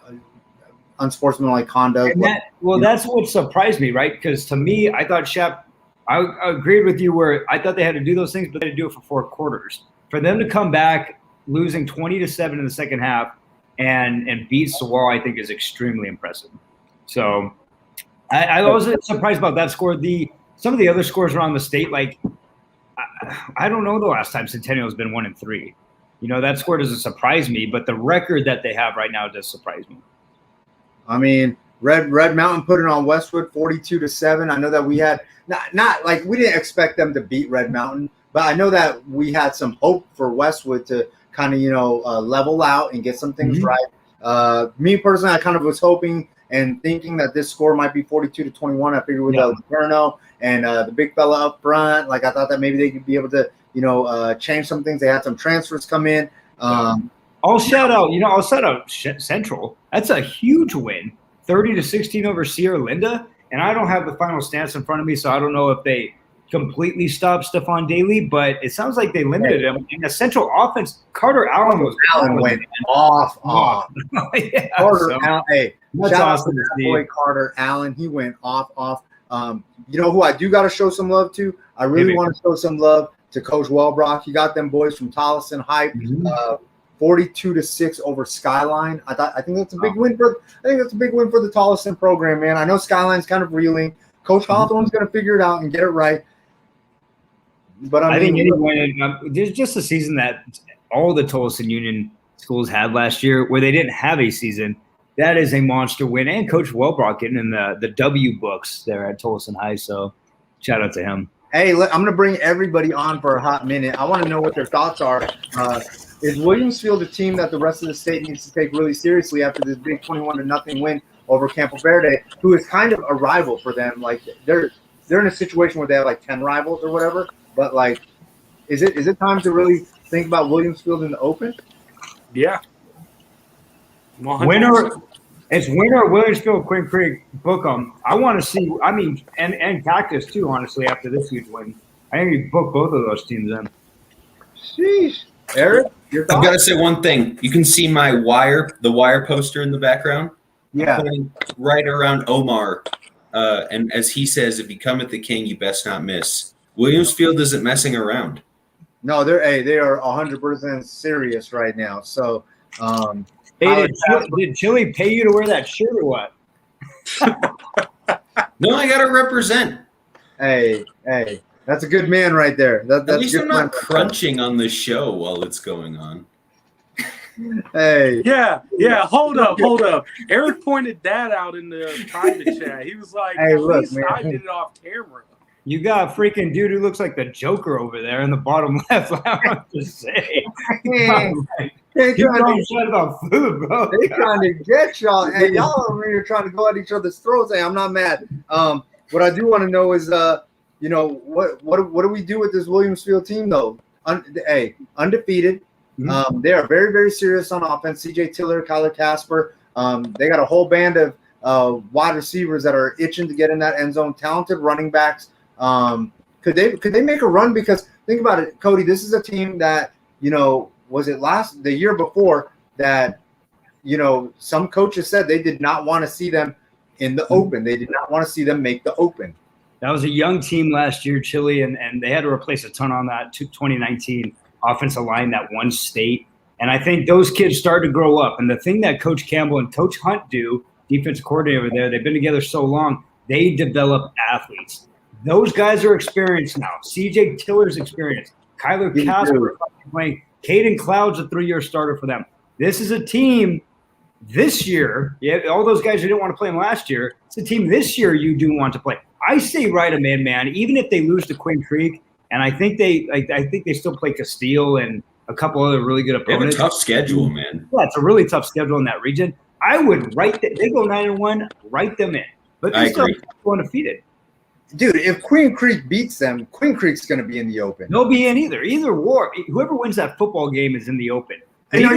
[SPEAKER 1] unsportsmanlike conduct.
[SPEAKER 6] That's what surprised me, right? Because to me, I thought Shep, I agreed with you where I thought they had to do those things, but they had to do it for 4 quarters. For them to come back losing 20-7 in the second half and beat Saguaro, I think is extremely impressive. So I was surprised about that score. Some of the other scores around the state, like I don't know the last time Centennial's been 1-3. That score doesn't surprise me, but the record that they have right now does surprise me.
[SPEAKER 1] I mean, Red Mountain put it on Westwood 42-7. I know that we had not like we didn't expect them to beat Red Mountain, but I know that we had some hope for Westwood to kind of level out and get some things right. Me personally, I kind of was hoping and thinking that this score might be 42-21. I figured with Luperno and the big fella up front, like I thought that maybe they could be able to change some things. They had some transfers come in.
[SPEAKER 6] I'll shout out Central. That's a huge win, 30-16 over Sierra Linda. And I don't have the final stats in front of me, so I don't know if they completely stopped Stephon Daly, but it sounds like they limited him. In the Central offense, Carter Allen
[SPEAKER 1] went off.
[SPEAKER 6] Yeah,
[SPEAKER 1] Carter Allen,
[SPEAKER 6] that's
[SPEAKER 1] shout
[SPEAKER 6] awesome
[SPEAKER 1] out to
[SPEAKER 6] to
[SPEAKER 1] that
[SPEAKER 6] see.
[SPEAKER 1] boy Carter Allen. He went off. You know who I do got to show some love to? I really want to show some love to Coach Wellbrock. He got them boys from Tolleson hype. 42-6 over Skyline. I think that's a big win for. I think that's a big win for the Tolleson program, man. I know Skyline's kind of reeling. Coach Hawthorne's going to figure it out and get it right. But I mean,
[SPEAKER 6] think there's just a season that all the Tolleson Union schools had last year where they didn't have a season. That is a monster win, and Coach Wellbrock getting in the W books there at Tolleson High. So, shout out to him.
[SPEAKER 1] Hey, I'm going to bring everybody on for a hot minute. I want to know what their thoughts are. Is Williamsfield a team that the rest of the state needs to take really seriously after this big 21-0 win over Campo Verde, who is kind of a rival for them? Like they're in a situation where they have like 10 rivals or whatever. But like, is it time to really think about Williamsfield in the Open?
[SPEAKER 3] Yeah. 100%.
[SPEAKER 6] Winner Williamsfield, Quinn Creek, book them. I want to see. I mean, and Cactus too. Honestly, after this huge win, I think we book both of those teams in.
[SPEAKER 1] Sheesh, Eric, your thoughts?
[SPEAKER 2] I've got to say one thing. You can see the wire poster in the background.
[SPEAKER 1] Yeah,
[SPEAKER 2] right around Omar, and as he says, if you come at the king, you best not miss. Williamsfield isn't messing around.
[SPEAKER 1] No, they are 100% serious right now. So,
[SPEAKER 6] hey, did Chili pay you to wear that shirt or what?
[SPEAKER 2] No, I got to represent.
[SPEAKER 1] Hey, that's a good man right there. That's
[SPEAKER 2] at least
[SPEAKER 1] good
[SPEAKER 2] I'm not crunching on the show while it's going on.
[SPEAKER 1] Hey.
[SPEAKER 3] Yeah. Hold up. Eric pointed that out in the private chat. He was like,
[SPEAKER 1] "Hey, look,
[SPEAKER 3] at least
[SPEAKER 1] man.
[SPEAKER 3] I did it off camera."
[SPEAKER 6] You got a freaking dude who looks like the Joker over there in the bottom left. I'm just saying.
[SPEAKER 1] They
[SPEAKER 6] He's
[SPEAKER 1] trying
[SPEAKER 6] throwing
[SPEAKER 1] to,
[SPEAKER 6] shit about food, bro.
[SPEAKER 1] they trying to get y'all. Hey, y'all over here trying to go at each other's throats. Hey, I'm not mad. What I do want to know is, what do we do with this Williams Field team though? Undefeated.
[SPEAKER 6] Mhm.
[SPEAKER 1] They are very, very serious on offense. CJ Tiller, Kyler Casper. They got a whole band of wide receivers that are itching to get in that end zone. Talented running backs. Could they make a run? Because think about it, Cody. This is a team that was it the year before that some coaches said they did not want to see them in the open. They did not want to see them make the open.
[SPEAKER 6] That was a young team last year, Chile, and they had to replace a ton on that 2019 offensive line that one state. And I think those kids started to grow up. And the thing that Coach Campbell and Coach Hunt do, defensive coordinator over there, they've been together so long, they develop athletes. Those guys are experienced now. CJ Tiller's experienced. Kyler Casper playing. Caden Cloud's a 3-year starter for them. This is a team this year. Yeah, all those guys who didn't want to play them last year, it's a team this year you do want to play. I say write them in, man. Even if they lose to Quinn Creek, and I think they still play Castile and a couple other really good
[SPEAKER 2] They have a
[SPEAKER 6] opponents.
[SPEAKER 2] tough schedule, man.
[SPEAKER 6] Yeah, it's a really tough schedule in that region. I would write that they go 9-1, write them in. But
[SPEAKER 2] I
[SPEAKER 6] they still
[SPEAKER 2] agree.
[SPEAKER 6] go undefeated.
[SPEAKER 1] Dude, if Queen Creek beats them, Queen Creek's going to be in the open.
[SPEAKER 6] They'll be in either war. Whoever wins that football game is in the open.
[SPEAKER 1] And are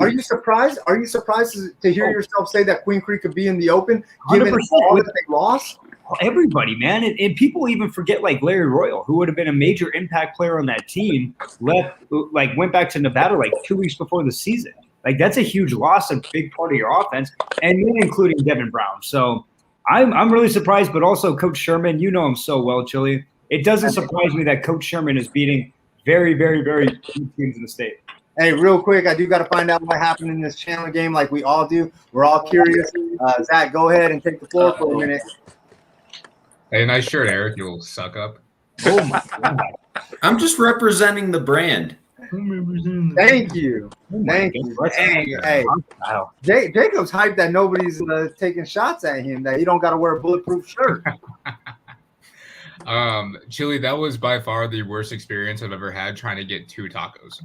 [SPEAKER 1] you surprised? Are you surprised to hear yourself say that Queen Creek could be in the open, given
[SPEAKER 6] 100%.
[SPEAKER 1] all that they lost?
[SPEAKER 6] Everybody, man, and people even forget like Larry Royal, who would have been a major impact player on that team, went back to Nevada like 2 weeks before the season. Like that's a huge loss, a big part of your offense, and then including Devin Brown. So I'm really surprised, but also Coach Sherman, you know him so well, Chili. It doesn't surprise me that Coach Sherman is beating very, very, very good teams in the state.
[SPEAKER 1] Hey, real quick, I do got to find out what happened in this Chandler game, like we all do. We're all curious. Zach, go ahead and take the floor for a minute.
[SPEAKER 7] Hey, nice shirt, Eric. You'll suck up.
[SPEAKER 6] Oh my God!
[SPEAKER 2] I'm just representing the brand.
[SPEAKER 1] Thank you. Thank you. Hey,
[SPEAKER 6] Wow.
[SPEAKER 1] Jacob's hyped that nobody's taking shots at him, that he don't got to wear a bulletproof shirt.
[SPEAKER 7] Chili, that was by far the worst experience I've ever had trying to get 2 tacos.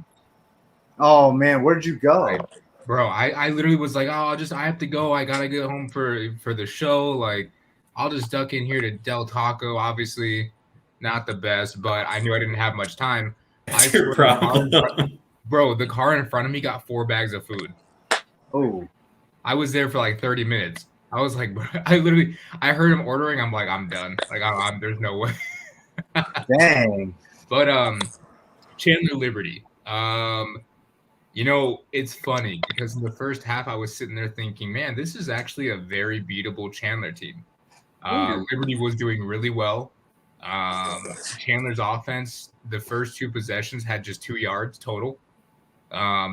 [SPEAKER 1] Oh, man, where'd you go?
[SPEAKER 7] Bro, I literally was like, I have to go. I got to get home for the show. Like, I'll just duck in here to Del Taco. Obviously, not the best, but I knew I didn't have much time.
[SPEAKER 2] That's your problem.
[SPEAKER 7] Bro, the car in front of me got 4 bags of food.
[SPEAKER 1] Oh,
[SPEAKER 7] I was there for like 30 minutes. I was like, bro, I heard him ordering. I'm like, I'm done. Like, there's no way.
[SPEAKER 1] dang.
[SPEAKER 7] But Chandler Liberty. It's funny because in the first half I was sitting there thinking, man, this is actually a very beatable Chandler team. Liberty was doing really well. Chandler's offense, the first 2 possessions had just 2 yards total.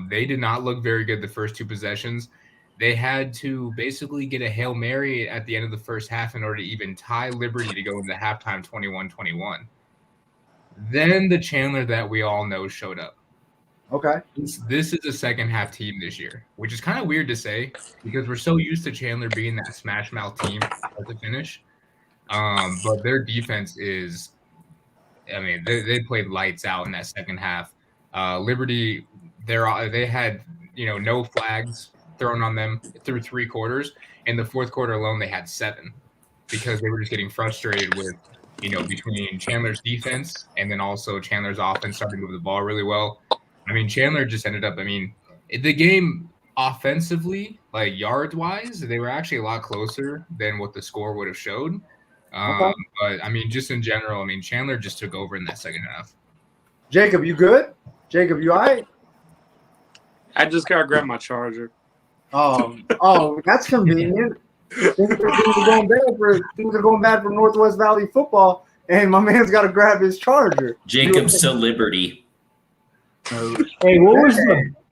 [SPEAKER 7] They did not look very good the first 2 possessions. They had to basically get a Hail Mary at the end of the first half in order to even tie Liberty to go into halftime 21-21. Then the Chandler that we all know showed up.
[SPEAKER 1] Okay.
[SPEAKER 7] This is a second half team this year, which is kind of weird to say because we're so used to Chandler being that smash mouth team at the finish. But their defense is, they played lights out in that second half. Liberty, they had, no flags thrown on them through 3 quarters. In the fourth quarter alone, they had 7 because they were just getting frustrated with, between Chandler's defense and then also Chandler's offense starting to move the ball really well. Chandler just ended up, the game offensively, like yards wise, they were actually a lot closer than what the score would have showed. But just in general, Chandler just took over in that second half.
[SPEAKER 1] Jacob, you good? Jacob, you all right?
[SPEAKER 3] I just gotta grab my charger.
[SPEAKER 1] Oh, that's convenient. Things are going bad for Northwest Valley football, and my man's got to grab his charger.
[SPEAKER 2] Jacob's to Liberty.
[SPEAKER 6] Hey, what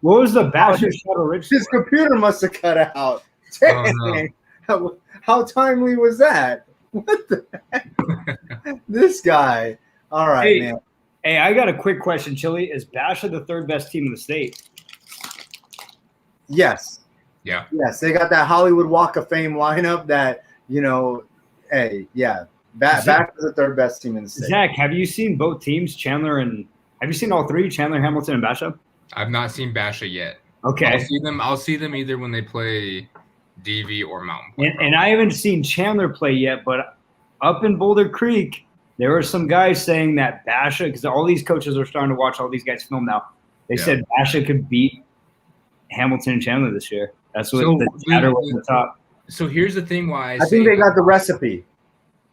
[SPEAKER 6] was the Basher Shadow Ridge?
[SPEAKER 1] His computer must have cut out. Dang. How timely was that? What the heck? This guy. All right, man.
[SPEAKER 6] Hey, I got a quick question, Chili. Is Basher the 3rd best team in the state?
[SPEAKER 1] Yes.
[SPEAKER 7] Yeah.
[SPEAKER 1] Yes, they got that Hollywood Walk of Fame lineup that, hey, yeah. Basha is the third best team in the state.
[SPEAKER 6] Zach, have you seen both teams, Chandler and have you seen all three, Chandler, Hamilton, and Basha?
[SPEAKER 7] I've not seen Basha yet.
[SPEAKER 6] Okay.
[SPEAKER 7] I'll see them either when they play DV or Mountain Point.
[SPEAKER 6] And I haven't seen Chandler play yet, but up in Boulder Creek, there were some guys saying that Basha, because all these coaches are starting to watch all these guys film now. They said Basha could beat Hamilton and Chandler this year. That's what the chatter was on the top.
[SPEAKER 7] So here's the thing why
[SPEAKER 1] I think they got the recipe.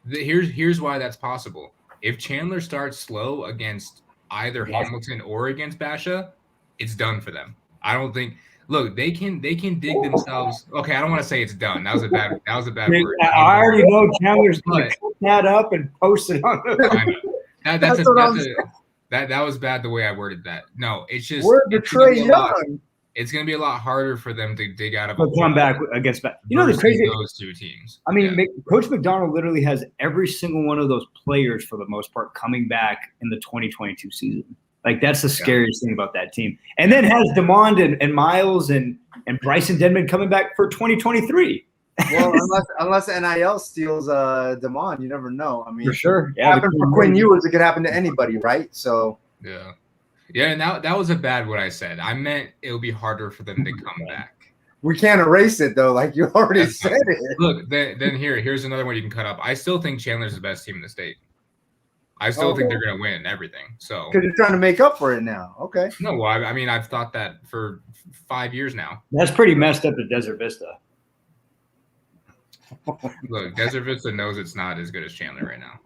[SPEAKER 7] Here's why that's possible. If Chandler starts slow against either Hamilton or against Basha, it's done for them. I don't think. Look, they can dig themselves. Okay, I don't want to say it's done. That was a bad word.
[SPEAKER 6] I already know Chandler's going to cook that up and post it on the.
[SPEAKER 7] That was bad the way I worded that. No, it's just
[SPEAKER 1] We're the Trae Young.
[SPEAKER 7] It's going to be a lot harder for them to dig out of
[SPEAKER 6] a comeback against. You know the crazy
[SPEAKER 7] those two teams.
[SPEAKER 6] I mean, Coach McDonald literally has every single one of those players for the most part coming back in the 2022 season. Like that's the scariest thing about that team. And then has DeMond and Miles and Bryson Denman coming back for 2023.
[SPEAKER 1] Well, unless NIL steals DeMond, you never know. I mean,
[SPEAKER 6] for sure.
[SPEAKER 1] It happened for Quinn Ewers. It could happen to anybody, right? So
[SPEAKER 7] yeah, and that was a bad what I said. I meant it would be harder for them to come back.
[SPEAKER 1] We can't erase it though, like you already said it.
[SPEAKER 7] Look, then here's another one you can cut up. I still think Chandler's the best team in the state. I still think they're going to win everything. So
[SPEAKER 1] because you're trying to make up for it now. Okay.
[SPEAKER 7] No, well, I mean, I've thought that for 5 years now.
[SPEAKER 6] That's pretty messed up at Desert Vista.
[SPEAKER 7] Look, Desert Vista knows it's not as good as Chandler right now.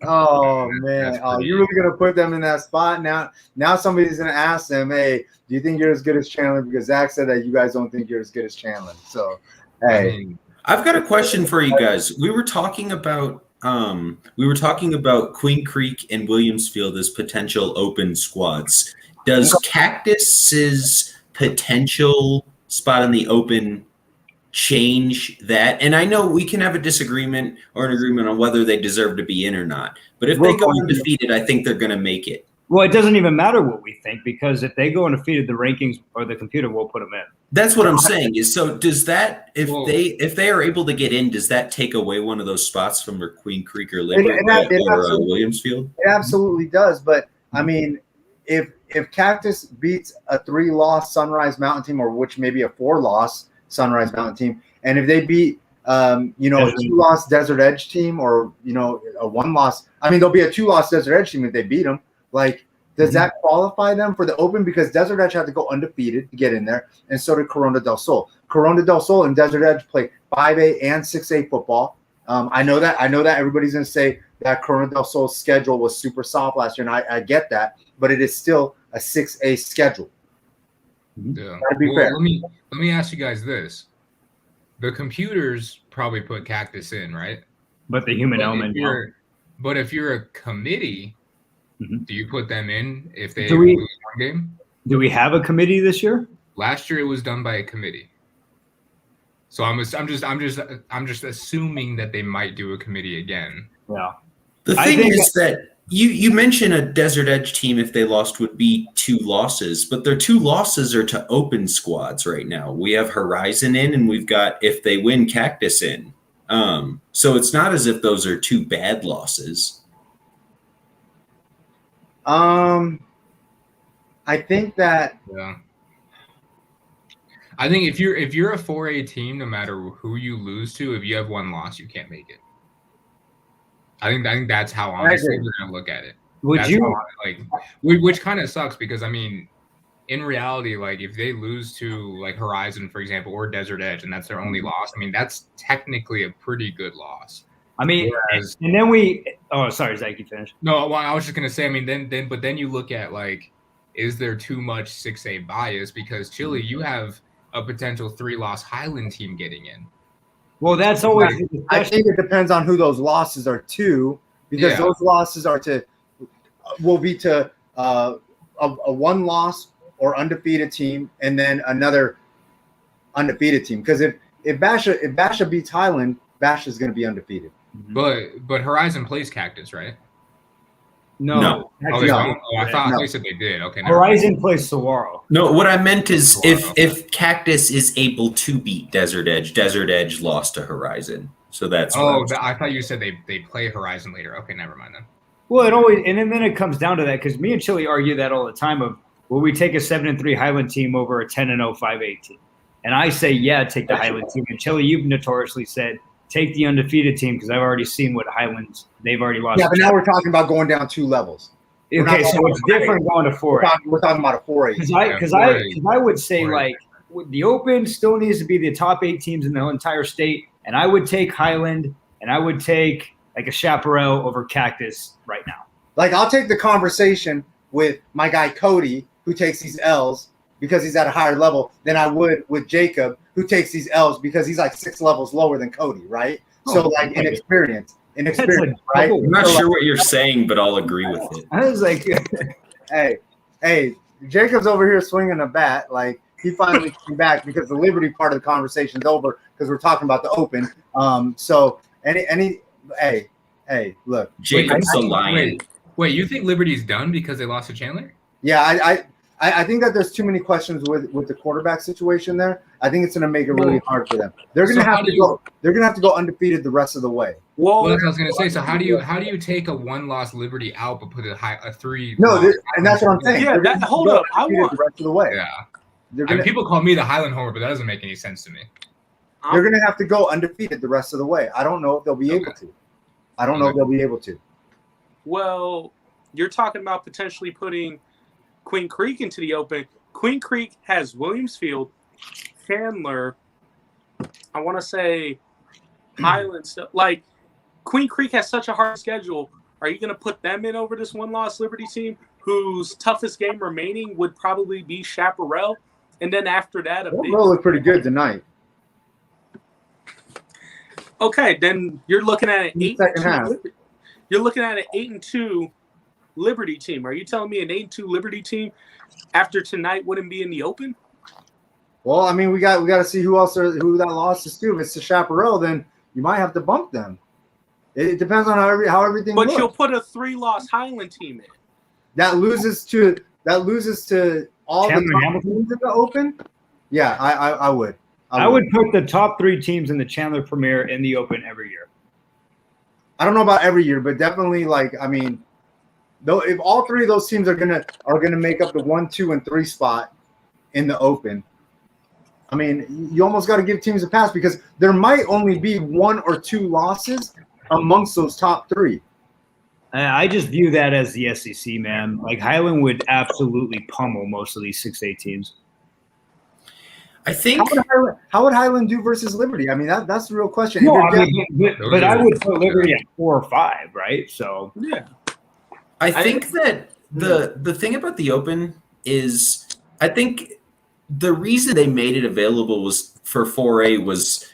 [SPEAKER 1] Oh man! Oh, you're really gonna put them in that spot now? Now somebody's gonna ask them, "Hey, do you think you're as good as Chandler?" Because Zach said that you guys don't think you're as good as Chandler. So, hey,
[SPEAKER 2] I've got a question for you guys. We were talking about Queen Creek and Williamsfield as potential open squads. Does Cactus's potential spot in the open change that? And I know we can have a disagreement or an agreement on whether they deserve to be in or not. But if they go undefeated, I think they're going to make it.
[SPEAKER 6] Well, it doesn't even matter what we think because if they go undefeated, the rankings or the computer will put them in.
[SPEAKER 2] That's what I'm saying. Is so does that if they are able to get in, does that take away one of those spots from Queen Creek or Williamsfield?
[SPEAKER 1] It absolutely does. But I mean, if Cactus beats a 3-loss Sunrise Mountain team, or which maybe a 4-loss Sunrise Mountain team, and if they beat a 2-loss Desert Edge team, or a 1-loss, I mean, there'll be a 2-loss Desert Edge team if they beat them. Like, does that qualify them for the open? Because Desert Edge had to go undefeated to get in there, and so did Corona del Sol. Corona del Sol and Desert Edge play 5A and 6A football. I know that everybody's going to say that Corona del Sol's schedule was super soft last year, and I get that, but it is still a 6A schedule.
[SPEAKER 7] Yeah.
[SPEAKER 1] Gotta be fair.
[SPEAKER 7] Let me ask you guys this: the computers probably put Cactus in, right?
[SPEAKER 6] But the human element.
[SPEAKER 7] But if you're a committee, do you put them in if they
[SPEAKER 6] lose
[SPEAKER 7] one game?
[SPEAKER 6] Do we have a committee this year?
[SPEAKER 7] Last year it was done by a committee. So I'm just assuming that they might do a committee again.
[SPEAKER 6] Yeah.
[SPEAKER 2] The thing is that you mentioned a Desert Edge team, if they lost, would be 2 losses, but their 2 losses are to open squads right now. We have Horizon in, and we've got, if they win, Cactus in. So it's not as if those are 2 bad losses.
[SPEAKER 1] I think that.
[SPEAKER 7] Yeah. I think if you're a 4A team, no matter who you lose to, if you have 1 loss, you can't make it. I think that's how honestly we're gonna look at it. Which kind of sucks because I mean, in reality, like if they lose to like Horizon, for example, or Desert Edge, and that's their only loss, I mean that's technically a pretty good loss.
[SPEAKER 6] I mean, and then sorry, Zach, you finished.
[SPEAKER 7] No, well, I was just gonna say, I mean, then you look at like, is there too much 6A bias because Chile, you have a potential 3-loss Highland team getting in.
[SPEAKER 6] Well, that's always.
[SPEAKER 1] I think it depends on who those losses are to, because those losses will be to a 1-loss or undefeated team, and then another undefeated team. Because if Basha beats Highland, Basha is going to be undefeated.
[SPEAKER 7] But Horizon plays Cactus, right?
[SPEAKER 6] No.
[SPEAKER 7] I thought they said they did. Okay.
[SPEAKER 6] Horizon plays Saguaro.
[SPEAKER 2] No, what I meant is if Cactus is able to beat Desert Edge lost to Horizon. So that's what I
[SPEAKER 7] Oh,
[SPEAKER 2] was-
[SPEAKER 7] I thought you said they play Horizon later. Okay, never mind then.
[SPEAKER 6] Well, it always and then it comes down to that because me and Chili argue that all the time. Of will we take a 7-3 Highland team over a 10-0 5-8 team? And I say take the Highland team. And Chili, you've notoriously said take the undefeated team because I've already seen what Highlands they've already lost.
[SPEAKER 1] Yeah, but now we're talking about going down 2 levels.
[SPEAKER 6] Okay, so it's different going to 4A.
[SPEAKER 1] We're talking about a 4A.
[SPEAKER 6] Because I would say like the Open still needs to be the top 8 teams in the entire state, and I would take Highland and I would take like a Chaparral over Cactus right now.
[SPEAKER 1] Like, I'll take the conversation with my guy Cody, who takes these L's because he's at a higher level, than I would with Jacob, who takes these L's because he's like 6 levels lower than Cody, right? So, like, in experience, right?
[SPEAKER 2] I'm not sure what you're saying, but I'll agree with it.
[SPEAKER 6] I was like,
[SPEAKER 1] hey, Jacob's over here swinging a bat. Like, he finally came back because the Liberty part of the conversation is over because we're talking about the Open. So, hey, look.
[SPEAKER 2] Jacob's a lion.
[SPEAKER 7] Wait, you think Liberty's done because they lost to Chandler?
[SPEAKER 1] Yeah, I think that there's too many questions with the quarterback situation there. I think it's going to make it really hard for them. They're going to have to go. They're going to have to go undefeated the rest of the way.
[SPEAKER 7] Well, that's what I was going to say. So how do you take a 1-loss Liberty out but put a 3?
[SPEAKER 1] No, and that's what I'm saying.
[SPEAKER 3] Yeah, hold up. I want
[SPEAKER 1] the rest of the way.
[SPEAKER 7] Yeah. I mean, people call me the Highland Homer, but that doesn't make any sense to me.
[SPEAKER 1] They're going to have to go undefeated the rest of the way. I don't know if they'll be able to. I don't know if they'll be able to.
[SPEAKER 3] Well, you're talking about potentially putting Queen Creek into the Open. Queen Creek has Williams Field, Chandler, I want to say Highlands. Like, Queen Creek has such a hard schedule. Are you going to put them in over this 1-loss Liberty team whose toughest game remaining would probably be Chaparral? And then after that,
[SPEAKER 1] they'll look pretty good tonight.
[SPEAKER 3] Okay, then you're looking at an
[SPEAKER 1] 8-2.
[SPEAKER 3] You're looking at an 8-2 Liberty team. Are you telling me an 8-2 Liberty team after tonight wouldn't be in the Open?
[SPEAKER 1] Well, I mean, we got to see who that loss is to. If it's the Chaparral, then you might have to bump them. It depends on how everything.
[SPEAKER 3] But
[SPEAKER 1] looks.
[SPEAKER 3] you'll put a 3-loss Highland team in.
[SPEAKER 1] That loses to all
[SPEAKER 6] Chandler
[SPEAKER 1] the top
[SPEAKER 6] Hamilton?
[SPEAKER 1] teams in the Open. Yeah, I would.
[SPEAKER 6] I would put the top 3 teams in the Chandler Premier in the Open every year.
[SPEAKER 1] I don't know about every year, but definitely, like, I mean, though, if all 3 of those teams are gonna make up the 1, 2, and 3 spot in the Open, I mean, you almost got to give teams a pass because there might only be 1 or 2 losses amongst those top 3.
[SPEAKER 6] I just view that as the SEC, man. Like, Highland would absolutely pummel most of these 6A teams.
[SPEAKER 2] I think.
[SPEAKER 1] How would Highland do versus Liberty? I mean, that's the real question.
[SPEAKER 6] No, but I would put Liberty at 4 or 5, right? So
[SPEAKER 3] yeah,
[SPEAKER 2] I think that the thing about the Open is, I think the reason they made it available was for 4A was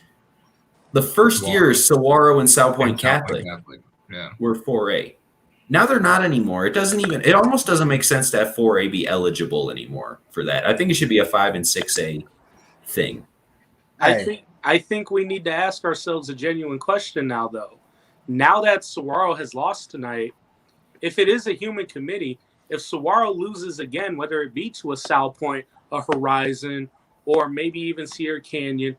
[SPEAKER 2] the first year Saguaro and South Point Catholic were 4A. Now they're not anymore. It almost doesn't make sense to have 4A be eligible anymore for that. I think it should be a 5 and 6A thing.
[SPEAKER 3] I think we need to ask ourselves a genuine question now, though. Now that Saguaro has lost tonight, if it is a human committee, if Saguaro loses again, whether it be to a South Point, a Horizon, or maybe even Sierra Canyon,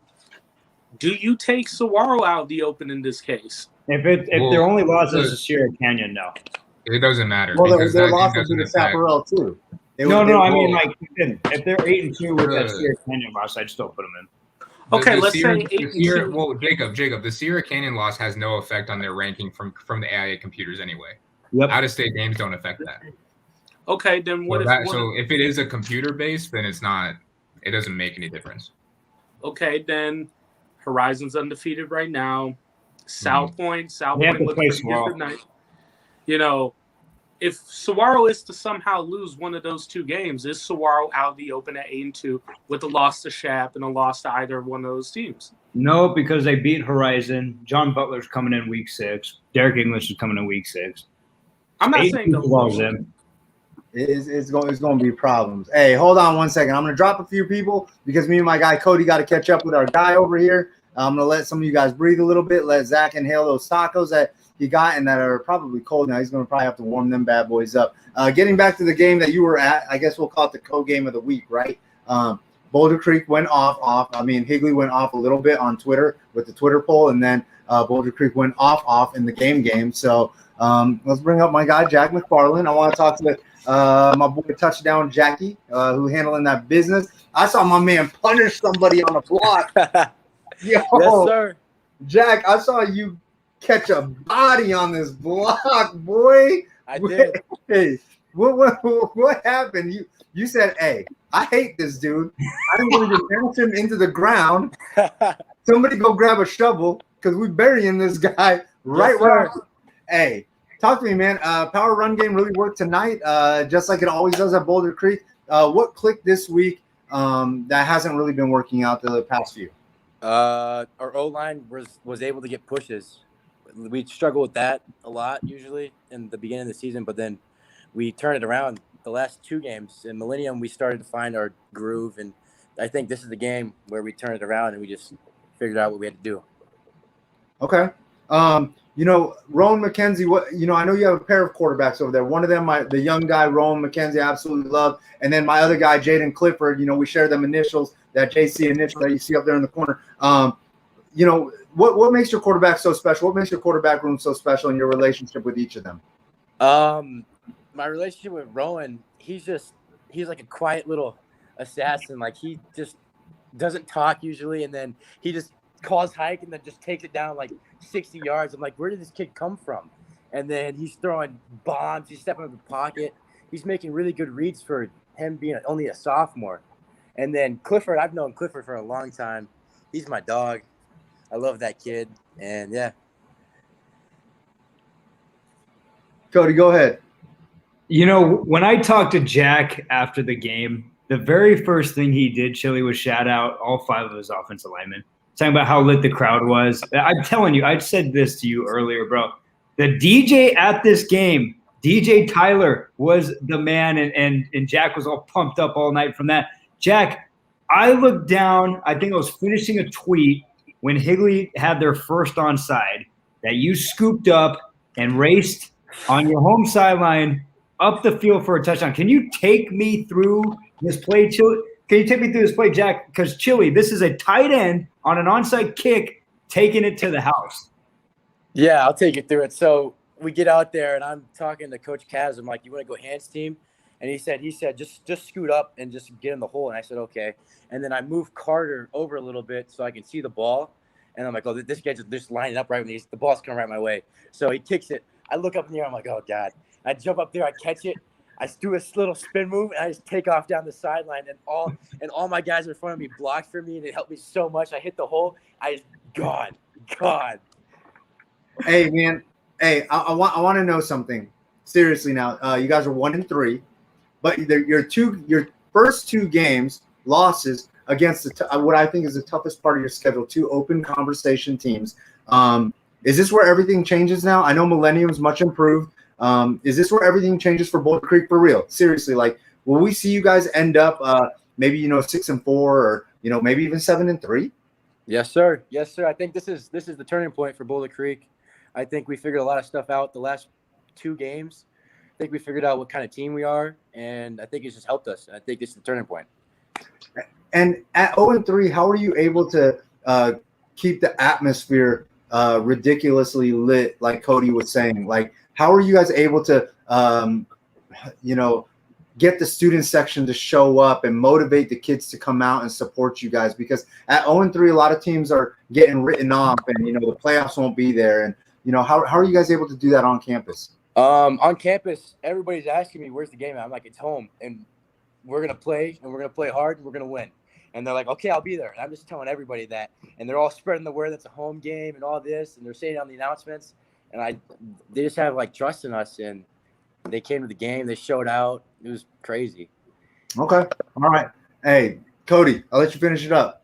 [SPEAKER 3] do you take Saguaro out of the Open in this case?
[SPEAKER 6] If their only loss is a Sierra Canyon, no.
[SPEAKER 7] It doesn't matter.
[SPEAKER 1] Well, their losses to the Chaparral too.
[SPEAKER 6] I mean, like, if they're 8-2 with that Sierra Canyon loss, I'd still put them in.
[SPEAKER 3] Okay, let's say 8-2.
[SPEAKER 7] Well, Jacob, the Sierra Canyon loss has no effect on their ranking from the AIA computers anyway.
[SPEAKER 6] Yep.
[SPEAKER 7] Out-of-state games don't affect that.
[SPEAKER 3] Okay, then what
[SPEAKER 7] so if it is a computer based, then it's not. It doesn't make any difference.
[SPEAKER 3] Okay, then Horizon's undefeated right now. South Point looks pretty good tonight. You know, if Saguaro is to somehow lose one of those 2 games, is Saguaro out of the Open at 8-2 with a loss to Shap and a loss to either one of those teams?
[SPEAKER 6] No, because they beat Horizon. John Butler's coming in week 6. Derek English is coming in week 6.
[SPEAKER 3] I'm not saying
[SPEAKER 1] it's going to be problems. Hey, hold on one second. I'm going to drop a few people because me and my guy Cody got to catch up with our guy over here. I'm going to let some of you guys breathe a little bit. Let Zach inhale those tacos that he got and that are probably cold now. He's going to probably have to warm them bad boys up. Getting back to the game that you were at, I guess we'll call it the co-game of the week, right? Boulder Creek went off. I mean, Higley went off a little bit on Twitter with the Twitter poll, and then Boulder Creek went off in the game. So let's bring up my guy, Jack McFarland. I want to talk to my boy Touchdown Jackie, who handling that business. I saw my man punish somebody on the block. Yo,
[SPEAKER 8] Yes, sir.
[SPEAKER 1] Jack, I saw you catch a body on this block, boy.
[SPEAKER 8] I did.
[SPEAKER 1] Hey, what happened? You said, "Hey, I hate this dude. I'm going to bounce him into the ground. Somebody go grab a shovel because we're burying this guy right where." Hey, talk to me, man. Power run game really worked tonight, just like it always does at Boulder Creek. What clicked this week that hasn't really been working out the past few?
[SPEAKER 8] Our O-line was able to get pushes. We struggle with that a lot usually in the beginning of the season, but then we turned it around the last 2 games. In Millennium, we started to find our groove, and I think this is the game where we turned it around and we just figured out what we had to do.
[SPEAKER 1] Okay. Rowan McKenzie, I know you have a pair of quarterbacks over there. One of them, the young guy, Rowan McKenzie, I absolutely love. And then my other guy, Jaden Clifford, we share them initials, that JC initial that you see up there in the corner. What makes your quarterback so special? What makes your quarterback room so special in your relationship with each of them?
[SPEAKER 8] My relationship with Rowan, he's like a quiet little assassin. Like, he just doesn't talk usually, and then he just calls hike and then just takes it down like 60 yards. I'm like, where did this kid come from? And then he's throwing bombs. He's stepping in the pocket. He's making really good reads for him being only a sophomore. And then Clifford, I've known Clifford for a long time. He's my dog. I love that kid. And yeah.
[SPEAKER 1] Cody, go ahead.
[SPEAKER 6] When I talked to Jack after the game, the very first thing he did, Chili, was shout out all 5 of his offensive linemen, talking about how lit the crowd was. I'm telling you, I said this to you earlier, bro. The DJ at this game, DJ Tyler, was the man, and Jack was all pumped up all night from that. Jack, I looked down. I think I was finishing a tweet when Higley had their first onside that you scooped up and raced on your home sideline up the field for a touchdown. Can you take me through this play, Chili? Can you take me through this play, Jack? Because, Chili, this is a tight end on an onside kick taking it to the house.
[SPEAKER 8] Yeah, I'll take you through it. So we get out there, and I'm talking to Coach Kaz. I'm like, you want to go hands team? And he said, just scoot up and just get in the hole. And I said, okay. And then I moved Carter over a little bit so I can see the ball. And I'm like, oh, this guy's just lining up right when the ball's coming right my way. So he kicks it. I look up in the air. I'm like, oh, God. I jump up there. I catch it. I do a little spin move, and I just take off down the sideline. And all my guys in front of me blocked for me, and it helped me so much. I hit the hole. God.
[SPEAKER 1] Hey, man. Hey, I want to know something. Seriously now. You guys are 1-3. But your first 2 games, losses against what I think is the toughest part of your schedule, 2 open conversation teams. Is this where everything changes now? I know Millennium's much improved. Is this where everything changes for Boulder Creek for real? Seriously, like, will we see you guys end up maybe 6-4 or maybe even 7-3?
[SPEAKER 8] Yes, sir. I think this is the turning point for Boulder Creek. I think we figured a lot of stuff out the last 2 games. I think we figured out what kind of team we are, and I think it's just helped us. I think it's the turning point.
[SPEAKER 1] And at 0-3, how are you able to keep the atmosphere ridiculously lit, like Cody was saying? Like, how are you guys able to, get the student section to show up and motivate the kids to come out and support you guys? Because at 0-3, a lot of teams are getting written off, and the playoffs won't be there. And how are you guys able to do that on campus?
[SPEAKER 8] On campus, everybody's asking me, where's the game at? I'm like, it's home, and we're going to play, and we're going to play hard, and we're going to win. And they're like, okay, I'll be there. And I'm just telling everybody that. And they're all spreading the word that's a home game and all this, and they're saying it on the announcements. And they just have, trust in us, and they came to the game. They showed out. It was crazy. Okay.
[SPEAKER 1] All right. Hey, Cody, I'll let you finish it up.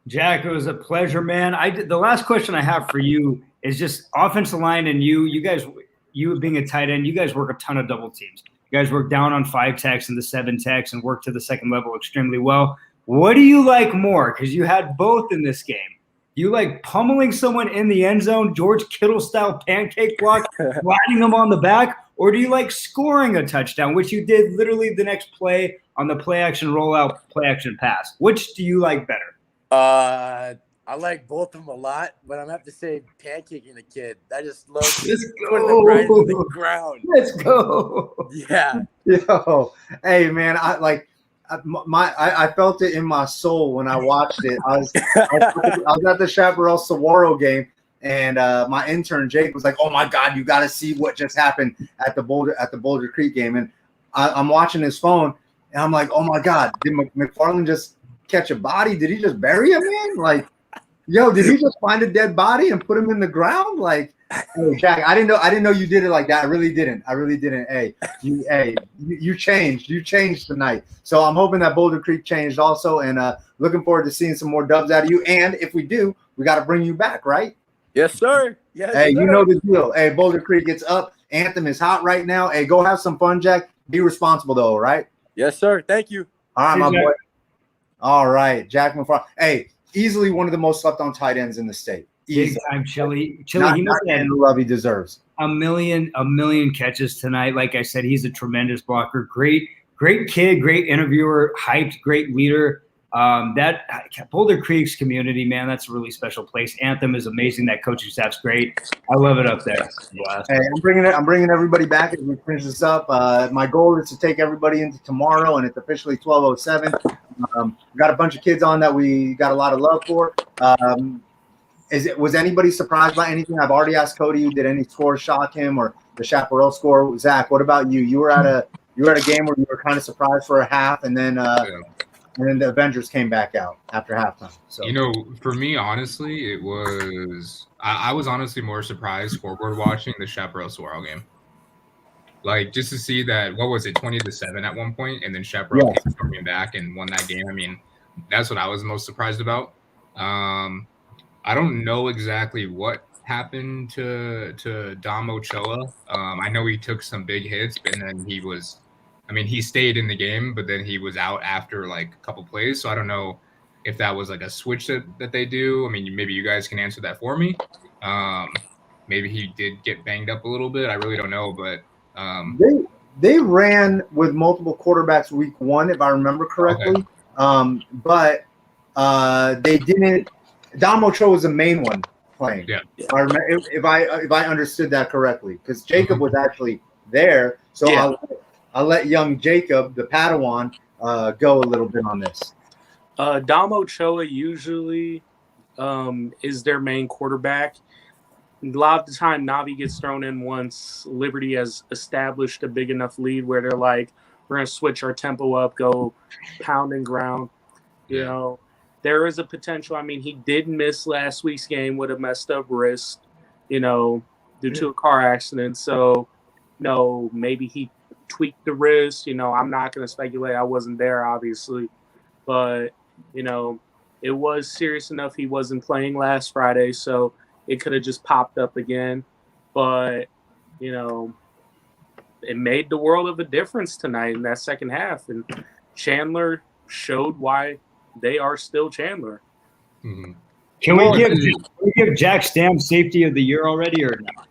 [SPEAKER 6] Jack, it was a pleasure, man. The last question I have for you is just offensive line, and you guys – you being a tight end, you guys work a ton of double teams. You guys work down on 5 techs and the 7 techs and work to the second level extremely well. What do you like more? Because you had both in this game. You like pummeling someone in the end zone, George Kittle style pancake block, sliding them on the back, or do you like scoring a touchdown, which you did literally the next play on the play action rollout, play action pass? Which do you like better?
[SPEAKER 8] I like both of them a lot, but I'm gonna have to say pancaking the kid. I just love
[SPEAKER 6] Let's
[SPEAKER 8] putting him right into the
[SPEAKER 6] go.
[SPEAKER 8] ground.
[SPEAKER 6] Let's go.
[SPEAKER 8] Yeah.
[SPEAKER 1] Yo, hey man, I felt it in my soul when I watched it. I was at the Chaparral Saguaro game, and my intern Jake was like, "Oh my God, you got to see what just happened at the Boulder Creek game." And I'm watching his phone, and I'm like, "Oh my God, did McFarland just catch a body? Did he just bury a man? Like, yo, did he just find a dead body and put him in the ground? Like, hey, Jack, I didn't know you did it like that. I really didn't. Hey, you changed. You changed tonight. So I'm hoping that Boulder Creek changed also, and looking forward to seeing some more dubs out of you. And if we do, we got to bring you back, right?
[SPEAKER 8] Yes, sir. Yes,
[SPEAKER 1] Hey,
[SPEAKER 8] sir.
[SPEAKER 1] you know the deal. Hey, Boulder Creek, it's up. Anthem is hot right now. Hey, go have some fun, Jack. Be responsible though, all right?
[SPEAKER 8] Yes, sir. Thank you.
[SPEAKER 1] All right, my
[SPEAKER 6] Jack.
[SPEAKER 1] boy. All right, Jack McFarland. Hey, easily one of the most slept on tight ends in the state.
[SPEAKER 6] Big
[SPEAKER 1] Easily.
[SPEAKER 6] time Chili.
[SPEAKER 1] Not
[SPEAKER 6] He must have
[SPEAKER 1] getting the love he deserves.
[SPEAKER 6] a million catches tonight. Like I said, he's a tremendous blocker. Great kid, great interviewer, hyped, great leader. That Boulder Creek's community, man, that's a really special place. Anthem is amazing. That coaching staff's great. I love it up there. Yeah.
[SPEAKER 1] Hey, I'm bringing everybody back as we finish this up. My goal is to take everybody into tomorrow, and it's officially 12:07. We got a bunch of kids on that we got a lot of love for. Was anybody surprised by anything? I've already asked Cody. Did any scores shock him, or the Chaparral score? Zach, what about you? You were at a game where you were kind of surprised for a half, and then the Avengers came back out after halftime. So
[SPEAKER 7] For me, honestly, it was I was honestly more surprised scoreboard watching the Chaparral Saguaro game. Like, just to see that, what was it, 20-7 at one point, and then Chaparral came storming back and won that game. I mean, that's what I was most surprised about. I don't know exactly what happened to Dom Ochoa. I know he took some big hits, and then he stayed in the game, but then he was out after like a couple plays. So I don't know if that was like a switch that they do. I mean, maybe you guys can answer that for me. Maybe he did get banged up a little bit. I really don't know, but
[SPEAKER 1] they ran with multiple quarterbacks week 1, if I remember correctly. Okay. But they didn't. Dom Ochoa was the main one playing.
[SPEAKER 7] Yeah.
[SPEAKER 1] If I understood that correctly, because Jacob was actually there. So
[SPEAKER 3] Yeah.
[SPEAKER 1] I'll let young Jacob, the Padawan, go a little bit on this.
[SPEAKER 3] Dom Ochoa usually is their main quarterback. A lot of the time, Navi gets thrown in once Liberty has established a big enough lead where they're like, we're going to switch our tempo up, go pound and ground. You know, there is a potential. I mean, he did miss last week's game with a messed up wrist, due to a car accident. So, maybe he tweaked the wrist. I'm not going to speculate. I wasn't there, obviously. But, it was serious enough he wasn't playing last Friday, so it could have just popped up again. But, it made the world of a difference tonight in that second half. And Chandler showed why they are still Chandler.
[SPEAKER 7] Mm-hmm.
[SPEAKER 6] Can we give Jack Stam Safety of the Year already or not?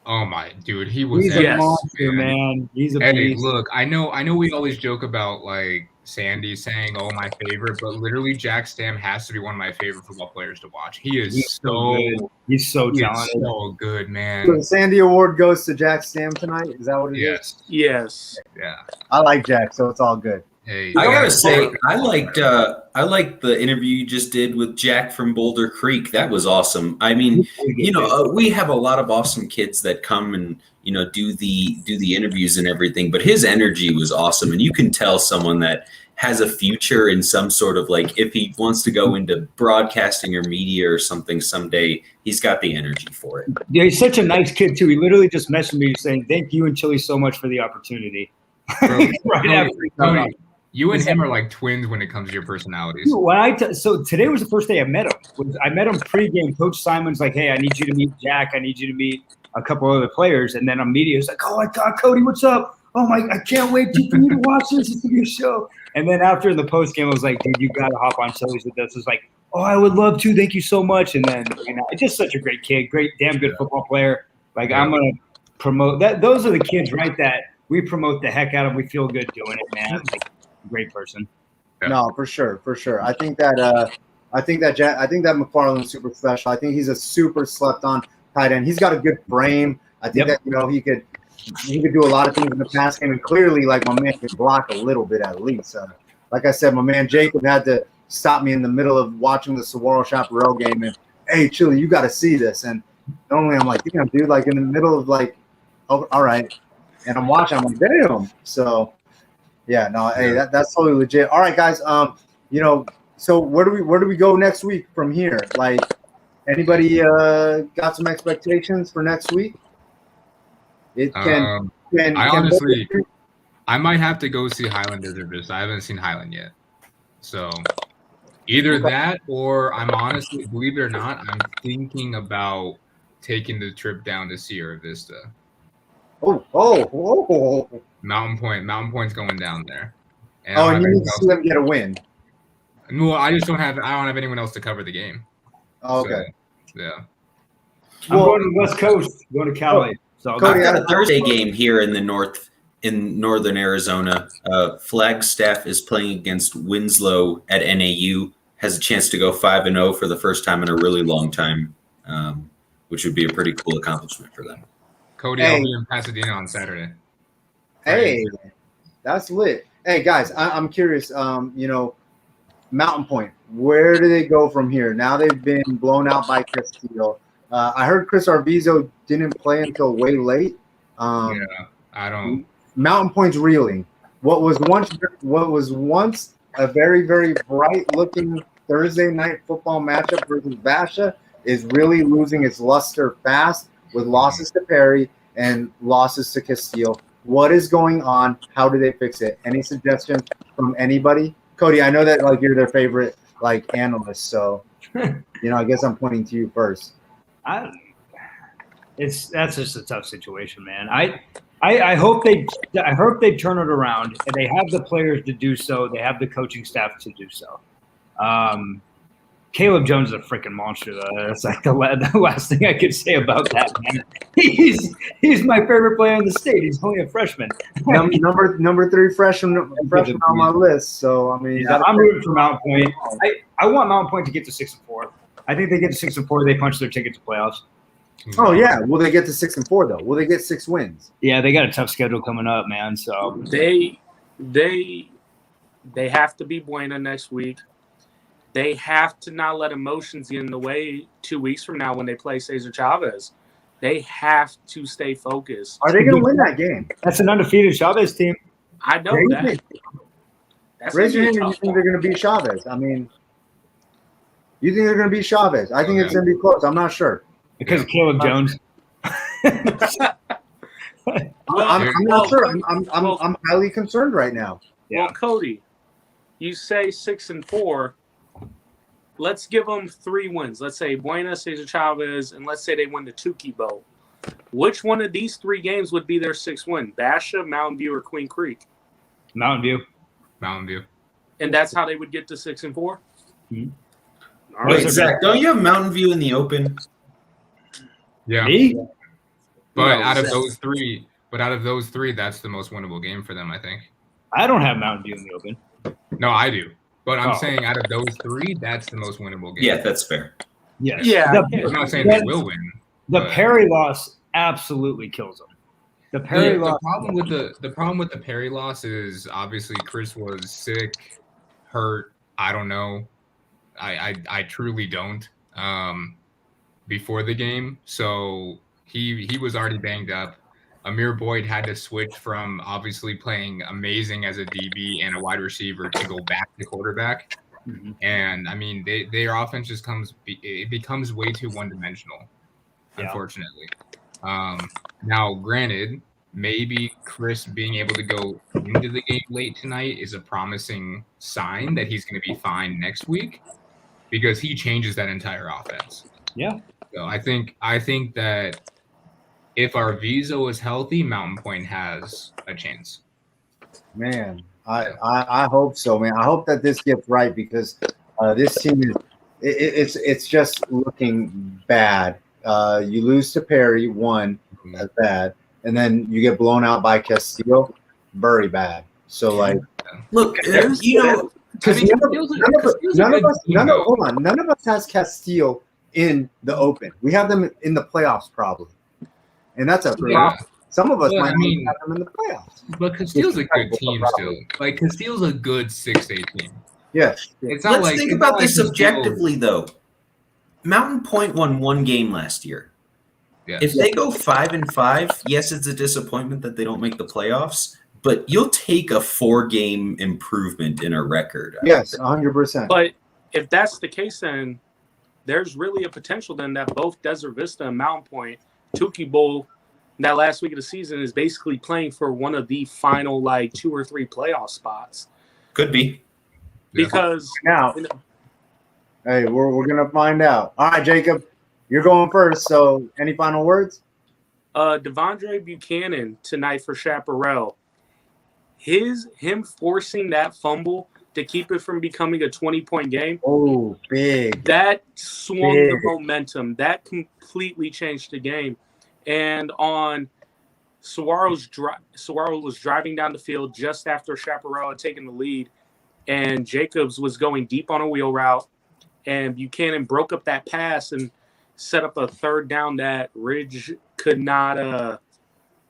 [SPEAKER 7] Oh my dude, he's
[SPEAKER 6] a monster, man. He's a beast.
[SPEAKER 7] Look, I know we always joke about like Sandy saying, "Oh, my favorite," but literally Jack Stam has to be one of my favorite football players to watch. He's so
[SPEAKER 6] good. He's so talented.
[SPEAKER 7] So good, man.
[SPEAKER 1] So the Sandy Award goes to Jack Stam tonight. Is that what it is?
[SPEAKER 3] Yes.
[SPEAKER 7] Yeah.
[SPEAKER 1] I like Jack, so it's all good.
[SPEAKER 7] Hey,
[SPEAKER 2] I gotta say, I liked the interview you just did with Jack from Boulder Creek. That was awesome. I mean, we have a lot of awesome kids that come and do the interviews and everything. But his energy was awesome, and you can tell someone that has a future in some sort of like, if he wants to go into broadcasting or media or something someday, he's got the energy for it.
[SPEAKER 6] Yeah, he's such a nice kid too. He literally just messaged me saying, "Thank you and Chili so much for the opportunity." Right after he got on.
[SPEAKER 7] You and him are like twins when it comes to your personalities.
[SPEAKER 6] So today was the first day I met him. I met him pregame. Coach Simon's like, "Hey, I need you to meet Jack. I need you to meet a couple other players." And then on media, he's like, "Oh my God, Cody, what's up? Oh my, I can't wait for you to watch this. It's gonna be a show." And then after in the post game, I was like, "Dude, you gotta hop on Chili's with us." It's like, "Oh, I would love to. Thank you so much." And then it's just such a great kid, great, damn good football player. Like I'm gonna promote that. Those are the kids, right? That we promote the heck out of. We feel good doing it, man. Like, great person.
[SPEAKER 7] Yeah.
[SPEAKER 1] No, for sure. I think that McFarland's super special. I think he's a super slept on tight end. He's got a good frame. I think that he could do a lot of things in the pass game, and clearly, like, my man can block a little bit at least. Like I said, my man Jacob had to stop me in the middle of watching the Saguaro Chaparral game, and hey, Chili, you got to see this. And normally I'm like, damn, dude, like in the middle of like, oh, all right, and I'm watching, I'm like, damn. So yeah, no, hey, that's totally legit. All right, guys, so where do we go next week from here? Like, anybody got some expectations for next week?
[SPEAKER 7] I might have to go see Highlanders or Vista. I haven't seen Highland yet. So either that, or I'm honestly, believe it or not, I'm thinking about taking the trip down to Sierra Vista.
[SPEAKER 1] Oh.
[SPEAKER 7] Mountain Point's going down there.
[SPEAKER 1] And you need to see them get a win.
[SPEAKER 7] No, I don't have anyone else to cover the game.
[SPEAKER 1] Oh, okay.
[SPEAKER 7] So, yeah.
[SPEAKER 6] I'm going to the West Coast, going to Cali. So
[SPEAKER 2] I've got a Thursday game here in northern Arizona. Flagstaff is playing against Winslow at NAU. Has a chance to go 5-0 for the first time in a really long time, which would be a pretty cool accomplishment for them.
[SPEAKER 7] Cody, I'll be in Pasadena on Saturday.
[SPEAKER 1] Hey, that's lit. Hey, guys, I'm curious. Mountain Point, where do they go from here? Now they've been blown out by Castillo. I heard Chris Arvizo didn't play until way late.
[SPEAKER 7] I don't.
[SPEAKER 1] Mountain Point's reeling. What was once a very, very bright-looking Thursday night football matchup versus Basha is really losing its luster fast with losses to Perry and losses to Castillo. What is going on? How do they fix it? Any suggestions from anybody? Cody, I know that like you're their favorite like analyst, so I guess I'm pointing to you first.
[SPEAKER 6] That's just a tough situation, man. I hope they turn it around, and they have the players to do so. They have the coaching staff to do so. Caleb Jones is a freaking monster, though. That's like the last thing I could say about that, man. He's my favorite player in the state. He's only a freshman.
[SPEAKER 1] number 3 freshman on my list. So I mean,
[SPEAKER 6] I'm rooting for Mountain Point. I want Mountain Point to get to 6-4. I think they get to 6-4. They punch their ticket to playoffs.
[SPEAKER 1] Oh yeah, will they get to 6-4 though? Will they get 6 wins?
[SPEAKER 6] Yeah, they got a tough schedule coming up, man. So
[SPEAKER 3] they have to be Buena next week. They have to not let emotions get in the way 2 weeks from now when they play Cesar Chavez. They have to stay focused.
[SPEAKER 1] Are they going to win that game?
[SPEAKER 6] That's an undefeated Chavez team.
[SPEAKER 3] I know that.
[SPEAKER 1] Raise your hand if you think they're going to beat Chavez. I mean, you think they're going to beat Chavez? I think it's going to be close. I'm not sure.
[SPEAKER 6] Because of Caleb Jones.
[SPEAKER 1] I'm not sure. I'm highly concerned right now.
[SPEAKER 3] Well, Cody, you say 6-4. Let's give them 3 wins. Let's say Buena, Cesar Chavez, and let's say they win the Tukey Bowl. Which one of these 3 games would be their 6th win? Basha, Mountain View, or Queen Creek?
[SPEAKER 6] Mountain View.
[SPEAKER 3] And that's how they would get to 6-4?
[SPEAKER 6] Mm-hmm.
[SPEAKER 3] All right.
[SPEAKER 2] Wait, Zach, don't you have Mountain View in the open?
[SPEAKER 7] Yeah.
[SPEAKER 6] Me?
[SPEAKER 7] But out of those three, that's the most winnable game for them, I think.
[SPEAKER 6] I don't have Mountain View in the open.
[SPEAKER 7] No, I do. But I'm saying out of those 3, that's the most winnable game.
[SPEAKER 2] Yeah, that's fair.
[SPEAKER 6] Yes.
[SPEAKER 3] Yeah.
[SPEAKER 7] I'm not saying they will win.
[SPEAKER 6] The Perry loss absolutely kills them. The Perry loss.
[SPEAKER 7] The problem with the Perry loss is obviously Chris was sick, hurt. I don't know. I truly don't. Before the game, so he was already banged up. Amir Boyd had to switch from obviously playing amazing as a DB and a wide receiver to go back to quarterback. Mm-hmm. And I mean, their offense just becomes way too one-dimensional, unfortunately. Now, granted, maybe Chris being able to go into the game late tonight is a promising sign that he's going to be fine next week because he changes that entire offense.
[SPEAKER 6] Yeah.
[SPEAKER 7] So I think that if Arvizo is healthy, Mountain Point has a chance.
[SPEAKER 1] Man, I hope so, man. I hope that this gets right because this team is it's just looking bad. You lose to Perry, 1, that's bad. and then you get blown out by Castillo, very bad. So like,
[SPEAKER 2] Look,
[SPEAKER 1] because
[SPEAKER 7] I mean, Castillo's a good team, though.
[SPEAKER 1] hold on, none of us has Castillo in the Open. We have them in the playoffs probably, and that's a
[SPEAKER 7] Yeah.
[SPEAKER 1] some of us
[SPEAKER 7] Well,
[SPEAKER 1] might
[SPEAKER 7] I mean-
[SPEAKER 1] have them in the playoffs.
[SPEAKER 7] But Castillo's a good team still. Like Castillo's a good 6A team.
[SPEAKER 1] Yes.
[SPEAKER 7] It's not
[SPEAKER 2] let's
[SPEAKER 7] like
[SPEAKER 2] think
[SPEAKER 7] it's
[SPEAKER 2] about
[SPEAKER 7] not
[SPEAKER 2] this
[SPEAKER 7] like Castillo-
[SPEAKER 2] objectively, though. Mountain Point won one game last year.
[SPEAKER 7] Yeah.
[SPEAKER 2] If they go 5-5, yes, it's a disappointment that they don't make the playoffs, but you'll take a 4-game improvement in a record.
[SPEAKER 1] Yes, 100%.
[SPEAKER 3] But if that's the case, then there's really a potential then that both Desert Vista and Mountain Point, Tukey Bowl, that last week of the season is basically playing for one of the final like 2 or 3 playoff spots.
[SPEAKER 2] Could be.
[SPEAKER 7] Yeah.
[SPEAKER 3] Because
[SPEAKER 1] Now, hey, we're gonna find out. All right, Jacob, you're going first. So, any final words?
[SPEAKER 3] Devondre Buchanan tonight for Chaparral, him forcing that fumble to keep it from becoming a 20-point game,
[SPEAKER 1] Oh, big.
[SPEAKER 3] that swung the
[SPEAKER 1] Big.
[SPEAKER 3] momentum. That completely changed the game. And on Saguaro was driving down the field just after Chaparral had taken the lead, and Jacobs was going deep on a wheel route, and Buchanan broke up that pass and set up a third down that Ridge could not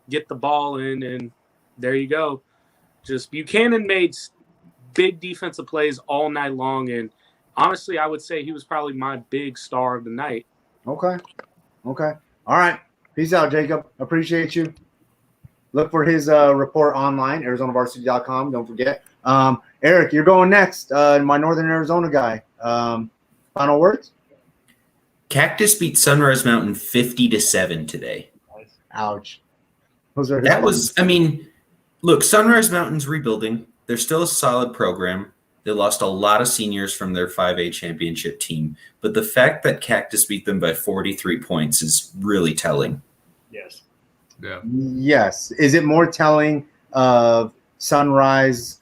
[SPEAKER 3] get the ball in, and there you go. Just Buchanan made big defensive plays all night long, and honestly, I would say he was probably my big star of the night.
[SPEAKER 1] Okay. All right. Peace out, Jacob. Appreciate you. Look for his report online, ArizonaVarsity.com. Don't forget. Eric, you're going next. My Northern Arizona guy. Final words?
[SPEAKER 2] Cactus beat Sunrise Mountain 50-7 today.
[SPEAKER 1] Ouch. Those are
[SPEAKER 2] That was, I mean, look, Sunrise Mountain's rebuilding. They're still a solid program. They lost a lot of seniors from their 5A championship team. But the fact that Cactus beat them by 43 points is really telling.
[SPEAKER 6] Yes.
[SPEAKER 7] Yeah.
[SPEAKER 1] Yes. Is it more telling of Sunrise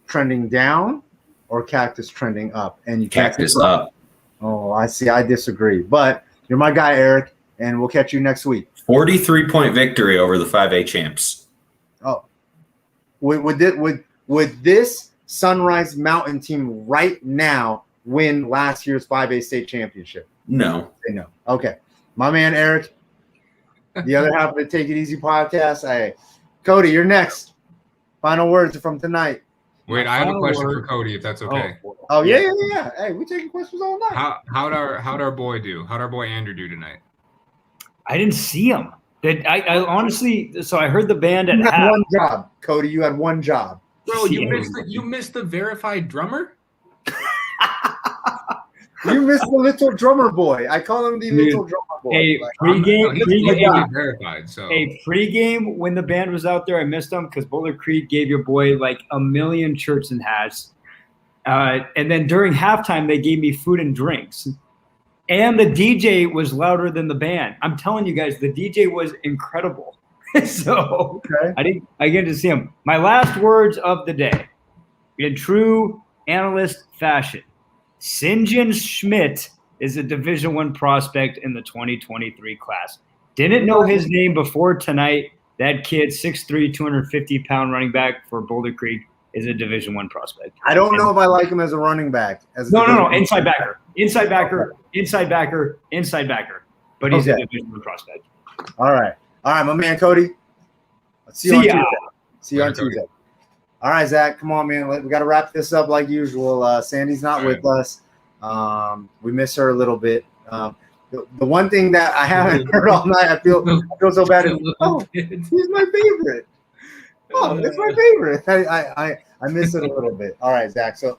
[SPEAKER 1] trending down or Cactus trending up? And you can't
[SPEAKER 2] Cactus
[SPEAKER 1] say-
[SPEAKER 2] up.
[SPEAKER 1] Oh, I see. I disagree. But you're my guy, Eric, and we'll catch you next week.
[SPEAKER 2] 43-point victory over the 5A champs.
[SPEAKER 1] Oh, would this Sunrise Mountain team right now win last year's 5A state championship?
[SPEAKER 2] No.
[SPEAKER 1] Say no. Okay. My man, Eric, the other half of the Take It Easy podcast. Hey, Cody, you're next. Final words from tonight.
[SPEAKER 7] Wait, I have a
[SPEAKER 6] Final
[SPEAKER 7] question
[SPEAKER 6] word.
[SPEAKER 7] for Cody, if that's okay.
[SPEAKER 1] Oh, yeah. Hey, we taking questions all night.
[SPEAKER 7] How'd our boy do? How'd our boy Andrew do tonight?
[SPEAKER 6] I didn't see him. I honestly, so I heard the band at
[SPEAKER 1] You had
[SPEAKER 6] half.
[SPEAKER 1] one job, Cody. You had one job.
[SPEAKER 7] Bro,
[SPEAKER 6] Yeah.
[SPEAKER 7] you missed the verified drummer?
[SPEAKER 1] You missed the little drummer boy. I call him the
[SPEAKER 6] Dude,
[SPEAKER 1] little drummer boy.
[SPEAKER 6] Hey,
[SPEAKER 1] Like,
[SPEAKER 7] No,
[SPEAKER 6] pregame,
[SPEAKER 7] he
[SPEAKER 6] pregame,
[SPEAKER 7] didn't get verified, so
[SPEAKER 6] hey, pregame when the band was out there, I missed them because Boulder Creek gave your boy like 1 million shirts and hats. And then during halftime, they gave me food and drinks. And the DJ was louder than the band. I'm telling you guys, the DJ was incredible. So
[SPEAKER 1] okay.
[SPEAKER 6] I get to see him. My last words of the day, in true analyst fashion, St. John Schmidt is a Division I prospect in the 2023 class. Didn't know his name before tonight. That kid, 6'3", 250-pound running back for Boulder Creek, is a Division I prospect.
[SPEAKER 1] I don't know if I like him as a running back.
[SPEAKER 6] No, inside backer. But he's a
[SPEAKER 1] Okay.
[SPEAKER 6] Division I prospect.
[SPEAKER 1] All right, my man Cody. See you on
[SPEAKER 6] See ya.
[SPEAKER 1] Tuesday. See you on
[SPEAKER 7] Later, Cody.
[SPEAKER 1] Tuesday. All right, Zach, come on, man. We got to wrap this up like usual. Sandy's not
[SPEAKER 7] All
[SPEAKER 1] with us. We miss her a little bit. The one thing that I haven't heard all night, I feel so bad. Oh, he's my favorite. Oh, it's my favorite. I miss it a little bit. All right, Zach. So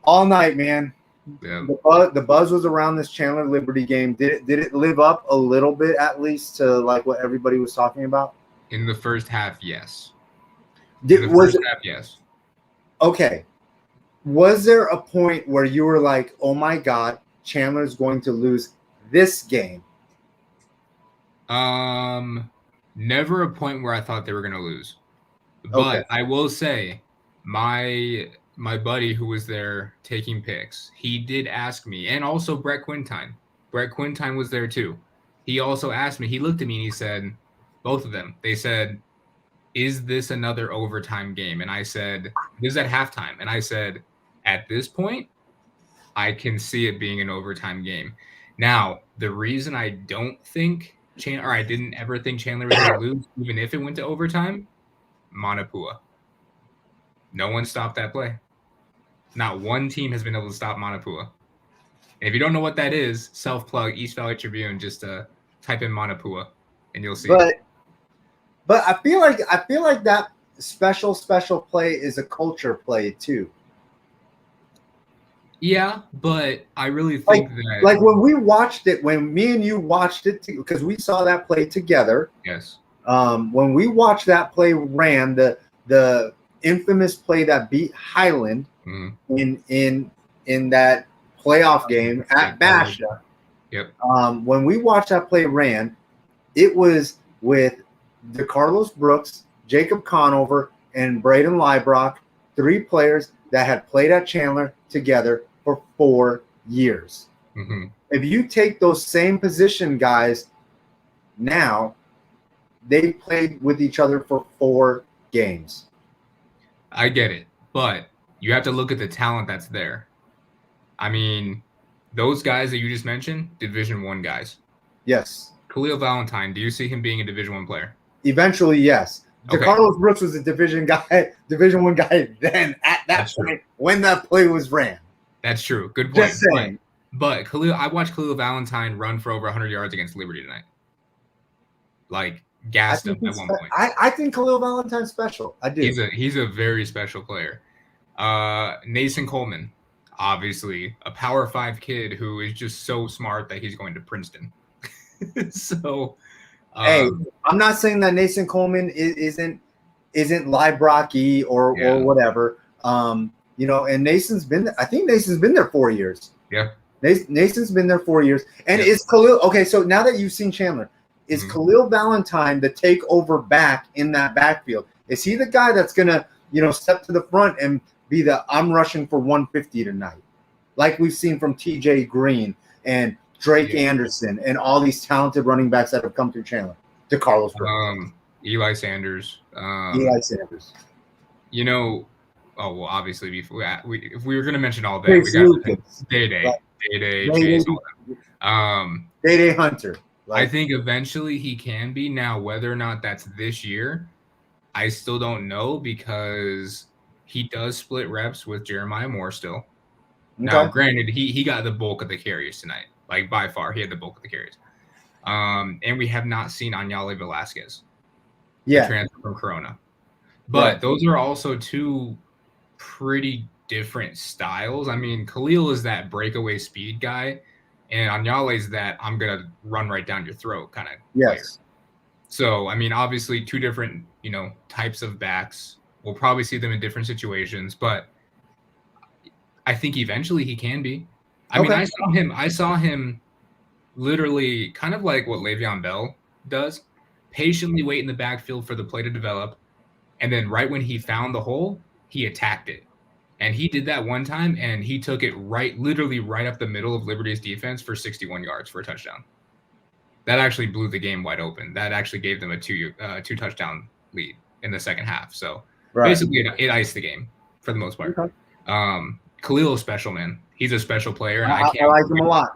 [SPEAKER 1] all night, man.
[SPEAKER 7] yeah.
[SPEAKER 1] The buzz was around this Chandler Liberty game. Did it live up a little bit at least to like what everybody was talking about?
[SPEAKER 7] In the first half, yes. In the
[SPEAKER 1] Was
[SPEAKER 7] first half, yes.
[SPEAKER 1] okay. Was there a point where you were like, "Oh my God, Chandler's going to lose this game"?
[SPEAKER 7] Never a point where I thought they were gonna lose. But
[SPEAKER 1] Okay.
[SPEAKER 7] I will say, my buddy who was there taking pics, he did ask me, and also Brett Quintine. Brett Quintine was there too. He also asked me, he looked at me and he said, both of them. They said, is this another overtime game? And I said, this is at halftime. And I said, at this point, I can see it being an overtime game. Now, the reason I don't think I didn't ever think Chandler was going to lose, even if it went to overtime, Manapua. No one stopped that play. Not one team has been able to stop Manapua. And if you don't know what that is, self-plug, East Valley Tribune, just type in Manapua, and you'll see.
[SPEAKER 1] But I feel like that special play is a culture play too.
[SPEAKER 7] Yeah, but I really think that
[SPEAKER 1] like when we watched it, when me and you watched it, because we saw that play together.
[SPEAKER 7] Yes.
[SPEAKER 1] When we watched that play ran, the infamous play that beat Highland in that playoff game at Basha.
[SPEAKER 7] Yep.
[SPEAKER 1] When we watched that play ran, it was with DeCarlos Brooks, Jacob Conover, and Braden Liebrock, 3 players that had played at Chandler together for 4 years.
[SPEAKER 7] Mm-hmm.
[SPEAKER 1] If you take those same position guys now, they played with each other for 4 games.
[SPEAKER 7] I get it, but you have to look at the talent that's there. I mean, those guys that you just mentioned, Division I guys.
[SPEAKER 1] Yes.
[SPEAKER 7] Khalil Valentine, do you see him being a Division I player?
[SPEAKER 1] Eventually, yes.
[SPEAKER 7] Okay.
[SPEAKER 1] DeCarlos Brooks was a Division I guy then at that point when that play was ran.
[SPEAKER 7] That's true. Good point.
[SPEAKER 1] Just saying.
[SPEAKER 7] But I watched Khalil Valentine run for over 100 yards against Liberty tonight. Like, gassed him at one point.
[SPEAKER 1] I think Khalil Valentine's special. I do.
[SPEAKER 7] He's a very special player. Nason Coleman, obviously a Power 5 kid who is just so smart that he's going to Princeton. So,
[SPEAKER 1] hey, I'm not saying that Nason Coleman isn't Liebrocky or whatever. And Nason's been. I think Nason's been there 4 years.
[SPEAKER 7] Yeah.
[SPEAKER 1] Nason's been there 4 years. And is Khalil okay? So now that you've seen Chandler, is Khalil Valentine the takeover back in that backfield? Is he the guy that's gonna step to the front and be the I'm rushing for 150 tonight, like we've seen from T.J. Green and Drake Anderson and all these talented running backs that have come through Chandler? DeCarlos Brooks.
[SPEAKER 7] Eli Sanders. Obviously, if we were going to mention all that, we got Day-Day, Chase, all that.
[SPEAKER 1] Day-Day Hunter.
[SPEAKER 7] I think eventually he can be. Now, whether or not that's this year, I still don't know because he does split reps with Jeremiah Moore still. Okay. Now, granted, he got the bulk of the carries tonight. Like, by far, he had the bulk of the carries. And we have not seen Anyale Velasquez. Transfer from Corona. But those are also 2 pretty different styles. I mean, Khalil is that breakaway speed guy, and Anyale is that I'm going to run right down your throat kind of player. So, I mean, obviously 2 different, types of backs. We'll probably see them in different situations, but I think eventually he can be. I mean, I saw him literally kind of like what Le'Veon Bell does, patiently wait in the backfield for the play to develop. And then right when he found the hole, he attacked it. And he did that one time, and he took it literally right up the middle of Liberty's defense for 61 yards for a touchdown. That actually blew the game wide open. That actually gave them a 2 touchdown lead in the second half. So basically it iced the game for the most part. Okay. Khalil is special, man. He's a special player, and I like him a lot.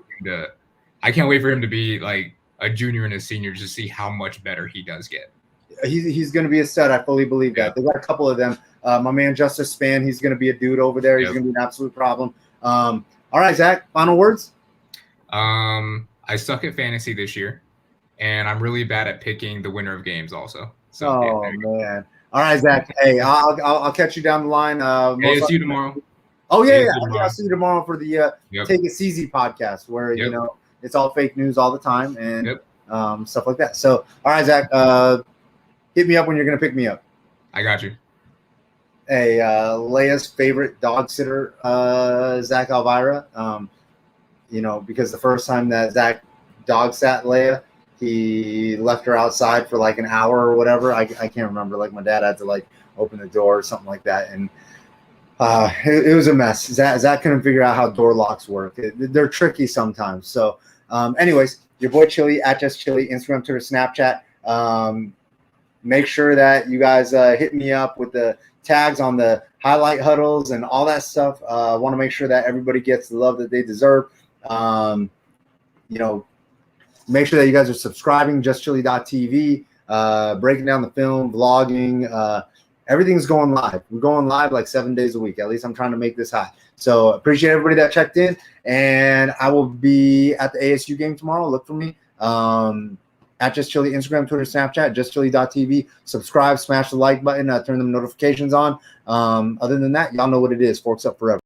[SPEAKER 7] I can't wait for him to be like a junior and a senior to see how much better he does get.
[SPEAKER 1] He's going to be a stud. I fully believe that. They got a couple of them. My man Justice Spann, he's going to be a dude over there. He's going to be an absolute problem. All right, Zach, final words?
[SPEAKER 7] I suck at fantasy this year, and I'm really bad at picking the winner of games also. So,
[SPEAKER 1] man. All right, Zach. Hey, I'll catch you down the line.
[SPEAKER 7] See you tomorrow.
[SPEAKER 1] Oh, yeah. I'll see you tomorrow for the Take It Easy podcast where, it's all fake news all the time and stuff like that. So, all right, Zach, hit me up when you're going to pick me up.
[SPEAKER 7] I got you.
[SPEAKER 1] Hey, Leia's favorite dog sitter, Zach Elvira. Because the first time that Zach dog sat Leia, he left her outside for like an hour or whatever. I can't remember. Like my dad had to like open the door or something like that. And it was a mess. Zach couldn't figure out how door locks work. They're tricky sometimes. So anyways, your boy Chili, @JustChili, Instagram, Twitter, Snapchat. make sure that you guys hit me up with the tags on the highlight huddles and all that stuff. I want to make sure that everybody gets the love that they deserve. Make sure that you guys are subscribing, justchili.tv, breaking down the film, vlogging. Everything's going live. We're going live like 7 days a week. At least I'm trying to make this high. So appreciate everybody that checked in. And I will be at the ASU game tomorrow. Look for me. At Just Chili, Instagram, Twitter, Snapchat, justchili.tv. Subscribe, smash the like button, turn the notifications on. Other than that, y'all know what it is. Forks Up forever.